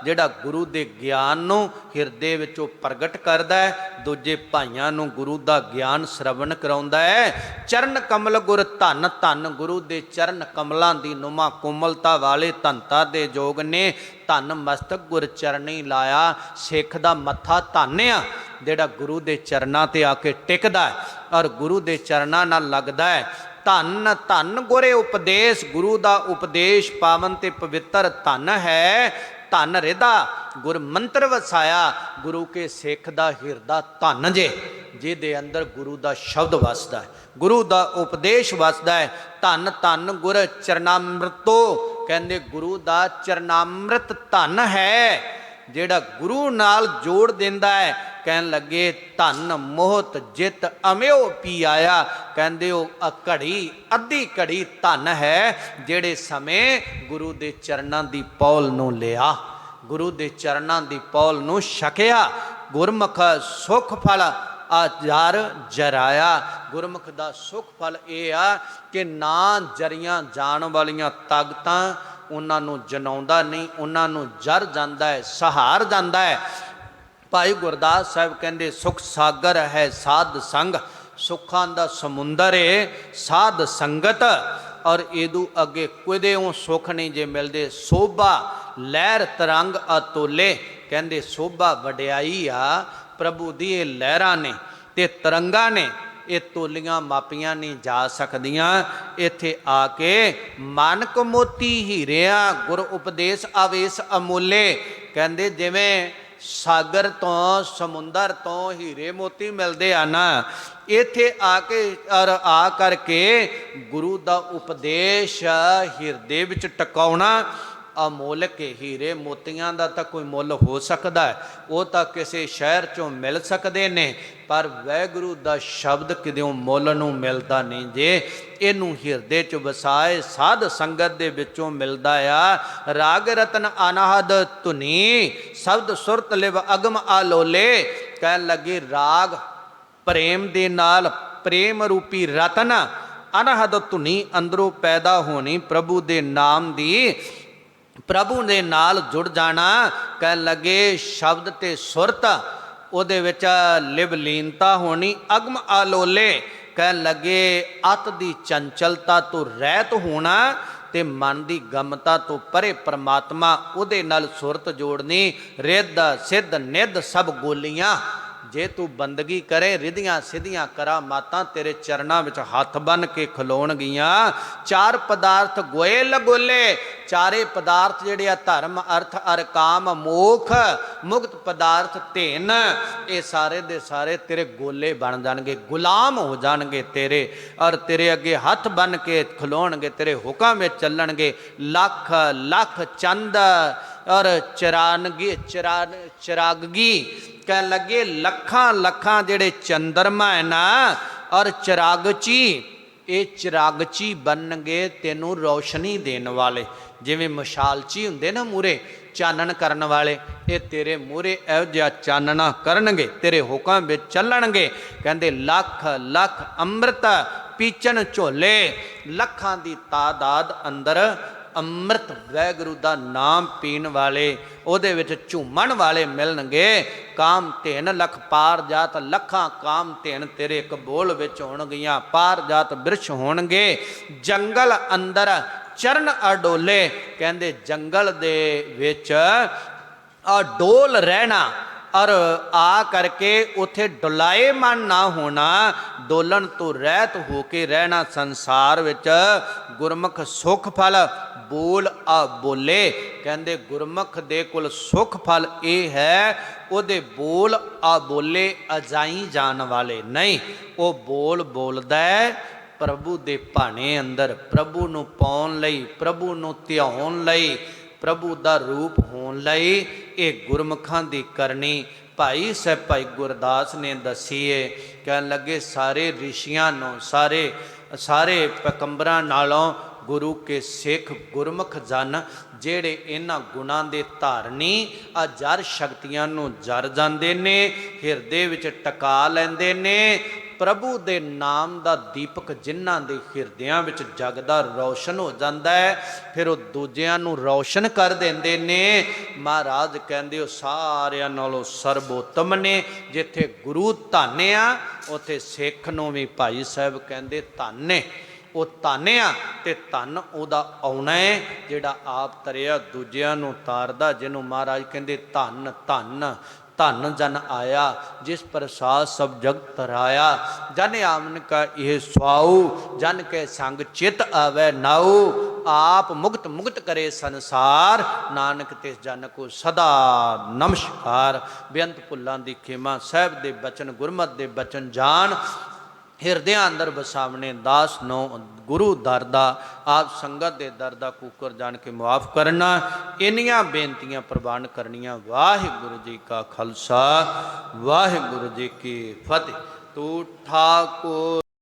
ਜਿਹੜਾ ਗੁਰੂ ਦੇ ਗਿਆਨ ਨੂੰ ਹਿਰਦੇ ਵਿੱਚੋਂ ਪ੍ਰਗਟ ਕਰਦਾ ਹੈ, ਦੂਜੇ ਭਾਈਆਂ ਨੂੰ ਗੁਰੂ ਦਾ ਗਿਆਨ ਸ਼ਰਵਣ ਕਰਾਉਂਦਾ ਹੈ। ਚਰਨ ਕਮਲ ਗੁਰ ਧੰਨ, ਧੰਨ ਗੁਰੂ ਦੇ ਚਰਨ ਕਮਲਾਂ ਦੀ ਨੁਮਾ ਕੋਮਲਤਾ ਵਾਲੇ ਧੰਨਤਾ ਦੇ ਜੋਗ ਨੇ। ਧੰਨ ਮਸਤਕ ਗੁਰ ਚਰਨੀ ਲਾਇਆ, ਸਿੱਖ ਦਾ ਮੱਥਾ ਧੰਨ ਆ ਜਿਹੜਾ ਗੁਰੂ ਦੇ ਚਰਨਾਂ ਤੇ ਆ ਕੇ ਟਿਕਦਾ ਔਰ ਗੁਰੂ ਦੇ ਚਰਨਾਂ ਨਾਲ ਲੱਗਦਾ ਹੈ। ਧੰਨ ਧੰਨ ਗੁਰੇ ਉਪਦੇਸ਼, ਗੁਰੂ ਦਾ ਉਪਦੇਸ਼ ਪਾਵਨ ਤੇ ਪਵਿੱਤਰ ਧੰਨ ਹੈ। ਧੰਨ ਰਿਦਾ ਗੁਰ ਮੰਤਰ ਵਸਾਇਆ, ਗੁਰੂ ਕੇ ਸਿੱਖ ਦਾ ਹਿਰਦਾ ਧੰਨ ਜੇ ਜਿਹਦੇ ਅੰਦਰ ਗੁਰੂ ਦਾ ਸ਼ਬਦ ਵਸਦਾ ਹੈ, ਗੁਰੂ ਦਾ ਉਪਦੇਸ਼ ਵਸਦਾ ਹੈ। ਧੰਨ ਧੰਨ ਗੁਰ ਚਰਨਾਮ੍ਰਿਤੋ, ਕਹਿੰਦੇ ਗੁਰੂ ਦਾ ਚਰਨਾਮ੍ਰਿਤ ਧੰਨ ਹੈ ਜਿਹੜਾ ਗੁਰੂ ਨਾਲ ਜੋੜ ਦਿੰਦਾ ਹੈ। ਕਹਿਣ ਲੱਗੇ ਧੰਨ ਮੋਹਤ ਜਿਤ ਅਮਿਓ ਪੀ ਆਇਆ, ਕਹਿੰਦੇ ਉਹ ਘੜੀ ਅੱਧੀ ਘੜੀ ਧੰਨ ਹੈ ਜਿਹੜੇ ਸਮੇਂ ਗੁਰੂ ਦੇ ਚਰਨਾਂ ਦੀ ਪੌਲ ਨੂੰ ਲਿਆ, ਗੁਰੂ ਦੇ ਚਰਨਾਂ ਦੀ ਪੌਲ ਨੂੰ ਛਕਿਆ। ਗੁਰਮੁਖ ਸੁਖ ਫਲ ਆਜਾਰ ਜਰਾਇਆ, ਗੁਰਮੁਖ ਦਾ ਸੁਖ ਫਲ ਇਹ ਆ ਕਿ ਨਾ ਜਰੀਆਂ ਜਾਣ ਵਾਲੀਆਂ ਤਾਕਤਾਂ ਉਹਨਾਂ ਨੂੰ ਜਨਾਉਂਦਾ ਨਹੀਂ, ਉਹਨਾਂ ਨੂੰ ਜਰ ਜਾਂਦਾ ਹੈ, ਸਹਾਰ ਜਾਂਦਾ ਹੈ। ਭਾਈ ਗੁਰਦਾਸ ਸਾਹਿਬ ਕਹਿੰਦੇ ਸੁਖ ਸਾਗਰ ਹੈ ਸਾਧ ਸੰਗ, ਸੁੱਖਾਂ ਦਾ ਸਮੁੰਦਰ ਹੈ ਸਾਧ ਸੰਗਤ, ਔਰ ਇਹਦੂ ਅੱਗੇ ਕੁਦੇੋਂ ਸੁੱਖ ਨਹੀਂ ਜੇ ਮਿਲਦੇ। ਸੋਭਾ ਲਹਿਰ ਤਰੰਗ ਅਤੁੱਲੇ, ਕਹਿੰਦੇ ਸੋਭਾ ਵਡਿਆਈ ਆ ਪ੍ਰਭੂ ਦੀ ਇਹ ਲਹਿਰਾਂ ਨੇ ਤੇ ਤਰੰਗਾਂ ਨੇ, ਇਹ ਤੋਲੀਆਂ ਮਾਪੀਆਂ ਨਹੀਂ ਜਾ ਸਕਦੀਆਂ। ਇੱਥੇ ਆ ਕੇ ਮਾਨਕ ਮੋਤੀ ਹੀਰਿਆ, ਗੁਰ ਉਪਦੇਸ਼ ਆਵੇਸ਼ ਅਮੁੱਲੇ, ਕਹਿੰਦੇ ਜਿਵੇਂ ਸਾਗਰ ਤੋਂ ਸਮੁੰਦਰ ਤੋਂ ਹੀਰੇ ਮੋਤੀ ਮਿਲਦੇ ਆ ਨਾ, ਇੱਥੇ ਆ ਕੇ ਔਰ ਆ ਕਰਕੇ ਗੁਰੂ ਦਾ ਉਪਦੇਸ਼ ਹਿਰਦੇ ਵਿੱਚ ਟਿਕਾਉਣਾ ਅਮੋਲਕ ਹੀਰੇ ਮੋਤੀਆਂ ਦਾ ਤਾਂ ਕੋਈ ਮੁੱਲ ਹੋ ਸਕਦਾ ਹੈ, ਉਹ ਤਾਂ ਕਿਸੇ ਸ਼ਹਿਰ ਚੋਂ ਮਿਲ ਸਕਦੇ ਨੇ, ਪਰ ਵਾਹਿਗੁਰੂ ਦਾ ਸ਼ਬਦ ਕਿਦਿਓਂ ਮੁੱਲ ਨੂੰ ਮਿਲਦਾ ਨਹੀਂ ਜੇ ਇਹਨੂੰ ਹਿਰਦੇ 'ਚ ਵਸਾਏ ਸਾਧ ਸੰਗਤ ਦੇ ਵਿੱਚੋਂ ਮਿਲਦਾ ਆ। ਰਾਗ ਰਤਨ ਅਨਾਹਦ ਧੁਨੀ, ਸ਼ਬਦ ਸੁਰਤ ਲਿਵ ਅਗਮ ਆਲੋਲੇ, ਕਹਿਣ ਲੱਗੇ ਰਾਗ ਪ੍ਰੇਮ ਦੇ ਨਾਲ, ਪ੍ਰੇਮ ਰੂਪੀ ਰਤਨ ਅਨਾਹਦ ਧੁਨੀ ਅੰਦਰੋਂ ਪੈਦਾ ਹੋਣੀ ਪ੍ਰਭੂ ਦੇ ਨਾਮ ਦੀ, ਪ੍ਰਭੂ ਦੇ ਨਾਲ ਜੁੜ ਜਾਣਾ। ਕਹਿਣ ਲੱਗੇ ਸ਼ਬਦ ਤੇ ਸੁਰਤ ਉਹਦੇ ਵਿੱਚ ਲਿਵ ਲੀਨਤਾ ਹੋਣੀ, ਅਗਮ ਆਲੋਲੇ, ਕਹਿਣ ਲੱਗੇ ਅਤ ਦੀ ਚੰਚਲਤਾ ਤੋਂ ਰਹਿਤ ਹੋਣਾ ਤੇ ਮਨ ਦੀ ਗਮਤਾ ਤੋਂ ਪਰੇ ਪਰਮਾਤਮਾ ਉਹਦੇ ਨਾਲ ਸੁਰਤ ਜੋੜਨੀ। ਰਿੱਧ ਸਿੱਧ ਨਿੱਧ ਸਭ ਗੋਲੀਆਂ, ਜੇ ਤੂੰ ਬੰਦਗੀ ਕਰੇ ਰਿਧੀਆਂ ਸਿੱਧੀਆਂ ਕਰਾਮਾਤਾਂ ਤੇਰੇ ਚਰਨਾਂ ਵਿੱਚ ਹੱਥ ਬੰਨ ਕੇ ਖਲੋਣਗੀਆਂ। ਚਾਰ ਪਦਾਰਥ ਗੋਏ ਲਗੋਲੇ, ਚਾਰੇ ਪਦਾਰਥ ਜਿਹੜੇ ਆ ਧਰਮ ਅਰਥ ਅਰ ਕਾਮ ਮੋਖ ਮੁਕਤ ਪਦਾਰਥ ਧੇਨ, ਇਹ ਸਾਰੇ ਦੇ ਸਾਰੇ ਤੇਰੇ ਗੋਲੇ ਬਣ ਜਾਣਗੇ, ਗੁਲਾਮ ਹੋ ਜਾਣਗੇ ਤੇਰੇ, ਔਰ ਤੇਰੇ ਅੱਗੇ ਹੱਥ ਬੰਨ ਕੇ ਖਲੋਣਗੇ, ਤੇਰੇ ਹੁਕਮ ਵਿੱਚ ਚੱਲਣਗੇ। ਲੱਖ ਲੱਖ ਚੰਦ ਔਰ ਚਿਰਾਗਗੀ, ਕਹਿਣ ਲੱਗੇ ਲੱਖਾਂ ਲੱਖਾਂ ਜਿਹੜੇ ਚੰਦਰਮਾ ਹੈ ਨਾ ਔਰ ਚਿਰਾਗਚੀ, ਇਹ ਚਿਰਾਗਚੀ ਬਣਨਗੇ, ਤੈਨੂੰ ਰੌਸ਼ਨੀ ਦੇਣ ਵਾਲੇ। ਜਿਵੇਂ ਮਸ਼ਾਲਚੀ ਹੁੰਦੇ ਨਾ ਮੂਹਰੇ ਚਾਨਣ ਕਰਨ ਵਾਲੇ, ਇਹ ਤੇਰੇ ਮੂਹਰੇ ਇਹੋ ਜਿਹਾ ਚਾਨਣਾ ਕਰਨਗੇ, ਤੇਰੇ ਹੁਕਮ ਵਿੱਚ ਚੱਲਣਗੇ। ਕਹਿੰਦੇ ਲੱਖ ਲੱਖ ਅੰਮ੍ਰਿਤ ਪੀਚਣ ਝੋਲੇ, ਲੱਖਾਂ ਦੀ ਤਾਦਾਦ ਅੰਦਰ ਅੰਮ੍ਰਿਤ ਵਾਹਿਗੁਰੂ ਦਾ ਨਾਮ ਪੀਣ ਵਾਲੇ, ਉਹਦੇ ਵਿੱਚ ਝੂਮਣ ਵਾਲੇ ਮਿਲਣਗੇ। ਕਾਮ ਧੇਨ ਲਖ ਪਾਰ ਜਾਤ, ਲੱਖਾਂ ਕਾਮ ਧੇਨ ਤੇਰੇ ਇੱਕ ਬੋਲ ਵਿੱਚ ਹੋਣਗੀਆਂ। ਪਾਰ ਜਾਤ ਬਿਰਛ ਹੋਣਗੇ, ਜੰਗਲ ਅੰਦਰ ਚਰਨ ਅਡੋਲੇ। ਕਹਿੰਦੇ ਜੰਗਲ ਦੇ ਵਿੱਚ ਅਡੋਲ ਰਹਿਣਾ ਔਰ ਆ ਕਰਕੇ ਉੱਥੇ ਡੁਲਾਏਮਨ ਨਾ ਹੋਣਾ, ਡੋਲਣ ਤੋਂ ਰਹਿਤ ਹੋ ਕੇ ਰਹਿਣਾ। ਸੰਸਾਰ ਵਿੱਚ ਗੁਰਮੁਖ ਸੁਖ ਫਲ ਬੋਲ ਆ ਬੋਲੇ। ਕਹਿੰਦੇ ਗੁਰਮੁਖ ਦੇ ਕੋਲ ਸੁਖ ਫਲ ਇਹ ਹੈ, ਉਹਦੇ ਬੋਲ ਆ ਬੋਲੇ ਅਜਾਈ ਜਾਣ ਵਾਲੇ ਨਹੀਂ। ਉਹ ਬੋਲ ਬੋਲਦਾ ਪ੍ਰਭੂ ਦੇ ਭਾਣੇ ਅੰਦਰ, ਪ੍ਰਭੂ ਨੂੰ ਪਾਉਣ ਲਈ, ਪ੍ਰਭੂ ਨੂੰ ਧਿਆਉਣ ਲਈ, ਪ੍ਰਭੂ ਦਾ ਰੂਪ ਹੋਣ ਲਈ। ਇਹ ਗੁਰਮੁਖਾਂ ਦੀ ਕਰਨੀ ਭਾਈ ਸਾਹਿਬ ਭਾਈ ਗੁਰਦਾਸ ਨੇ ਦੱਸੀਏ। ਕਹਿਣ ਲੱਗੇ ਸਾਰੇ ਰਿਸ਼ੀਆਂ ਨੂੰ, ਸਾਰੇ ਪੈਗੰਬਰਾਂ ਨਾਲੋਂ ਗੁਰੂ ਕੇ ਸਿੱਖ ਗੁਰਮੁਖ ਜਨ, ਜਿਹੜੇ ਇਹਨਾਂ ਗੁਣਾਂ ਦੇ ਧਾਰਨੀ, ਆ ਜਰ ਸ਼ਕਤੀਆਂ ਨੂੰ ਜਰ ਜਾਂਦੇ ਨੇ, ਹਿਰਦੇ ਵਿੱਚ ਟਿਕਾ ਲੈਂਦੇ ਨੇ। ਪ੍ਰਭੂ ਦੇ ਨਾਮ ਦਾ ਦੀਪਕ ਜਿਨ੍ਹਾਂ ਦੇ ਹਿਰਦਿਆਂ ਵਿੱਚ ਜਗਦਾ ਰੌਸ਼ਨ ਹੋ ਜਾਂਦਾ ਹੈ, ਫਿਰ ਉਹ ਦੂਜਿਆਂ ਨੂੰ ਰੌਸ਼ਨ ਕਰ ਦਿੰਦੇ ਨੇ। ਮਹਾਰਾਜ ਕਹਿੰਦੇ ਉਹ ਸਾਰਿਆਂ ਨਾਲੋਂ ਸਰਬੋਤਮ ਨੇ। ਜਿੱਥੇ ਗੁਰੂ ਧਨ ਆ, ਉੱਥੇ ਸਿੱਖ ਨੂੰ ਵੀ ਭਾਈ ਸਾਹਿਬ ਕਹਿੰਦੇ ਧਨ ਨੇ। ਉਹ ਧਨ ਆ ਤੇ ਧਨ ਉਹਦਾ ਆਉਣਾ ਹੈ, ਜਿਹੜਾ ਆਪ ਤਰਿਆ ਦੂਜਿਆਂ ਨੂੰ ਤਾਰਦਾ, ਜਿਹਨੂੰ ਮਹਾਰਾਜ ਕਹਿੰਦੇ ਧਨ ਧਨ ਧਨ ਜਨ ਆਇਆ, ਜਿਸ ਪ੍ਰਸਾਦ ਸਭ ਜਗਤ ਤਰਾਇਆ। ਜਨ ਆਮਨ ਕਾ ਇਹ ਸੁਆਉ, ਜਨ ਕੇ ਸੰਗ ਚਿਤ ਆਵੈ ਨਾਉ। ਆਪ ਮੁਕਤ ਮੁਕਤ ਕਰੇ ਸੰਸਾਰ, ਨਾਨਕ ਤਿਸ ਜਨ ਕੋ ਸਦਾ ਨਮਸਕਾਰ। ਬੇਅੰਤ ਭੁੱਲਾਂ ਦੀ ਖੇਮਾ, ਸਾਹਿਬ ਦੇ ਬਚਨ ਗੁਰਮਤਿ ਦੇ ਬਚਨ ਜਾਣ ਹਿਰਦਿਆਂ ਅੰਦਰ ਵਸਾਵਣੇ। ਦਾਸ ਨੋ ਗੁਰੂ ਦਰ ਦਾ, ਆਪ ਸੰਗਤ ਦੇ ਦਰ ਦਾ ਕੂਕਰ ਜਾਣ ਕੇ ਮੁਆਫ ਕਰਨਾ। ਇੰਨੀਆਂ ਬੇਨਤੀਆਂ ਪ੍ਰਵਾਨ ਕਰਨੀਆਂ। ਵਾਹਿਗੁਰੂ ਜੀ ਕਾ ਖਾਲਸਾ, ਵਾਹਿਗੁਰੂ ਜੀ ਕੀ ਫਤਿਹ। ਤੂੰ ਠਾਕੁਰ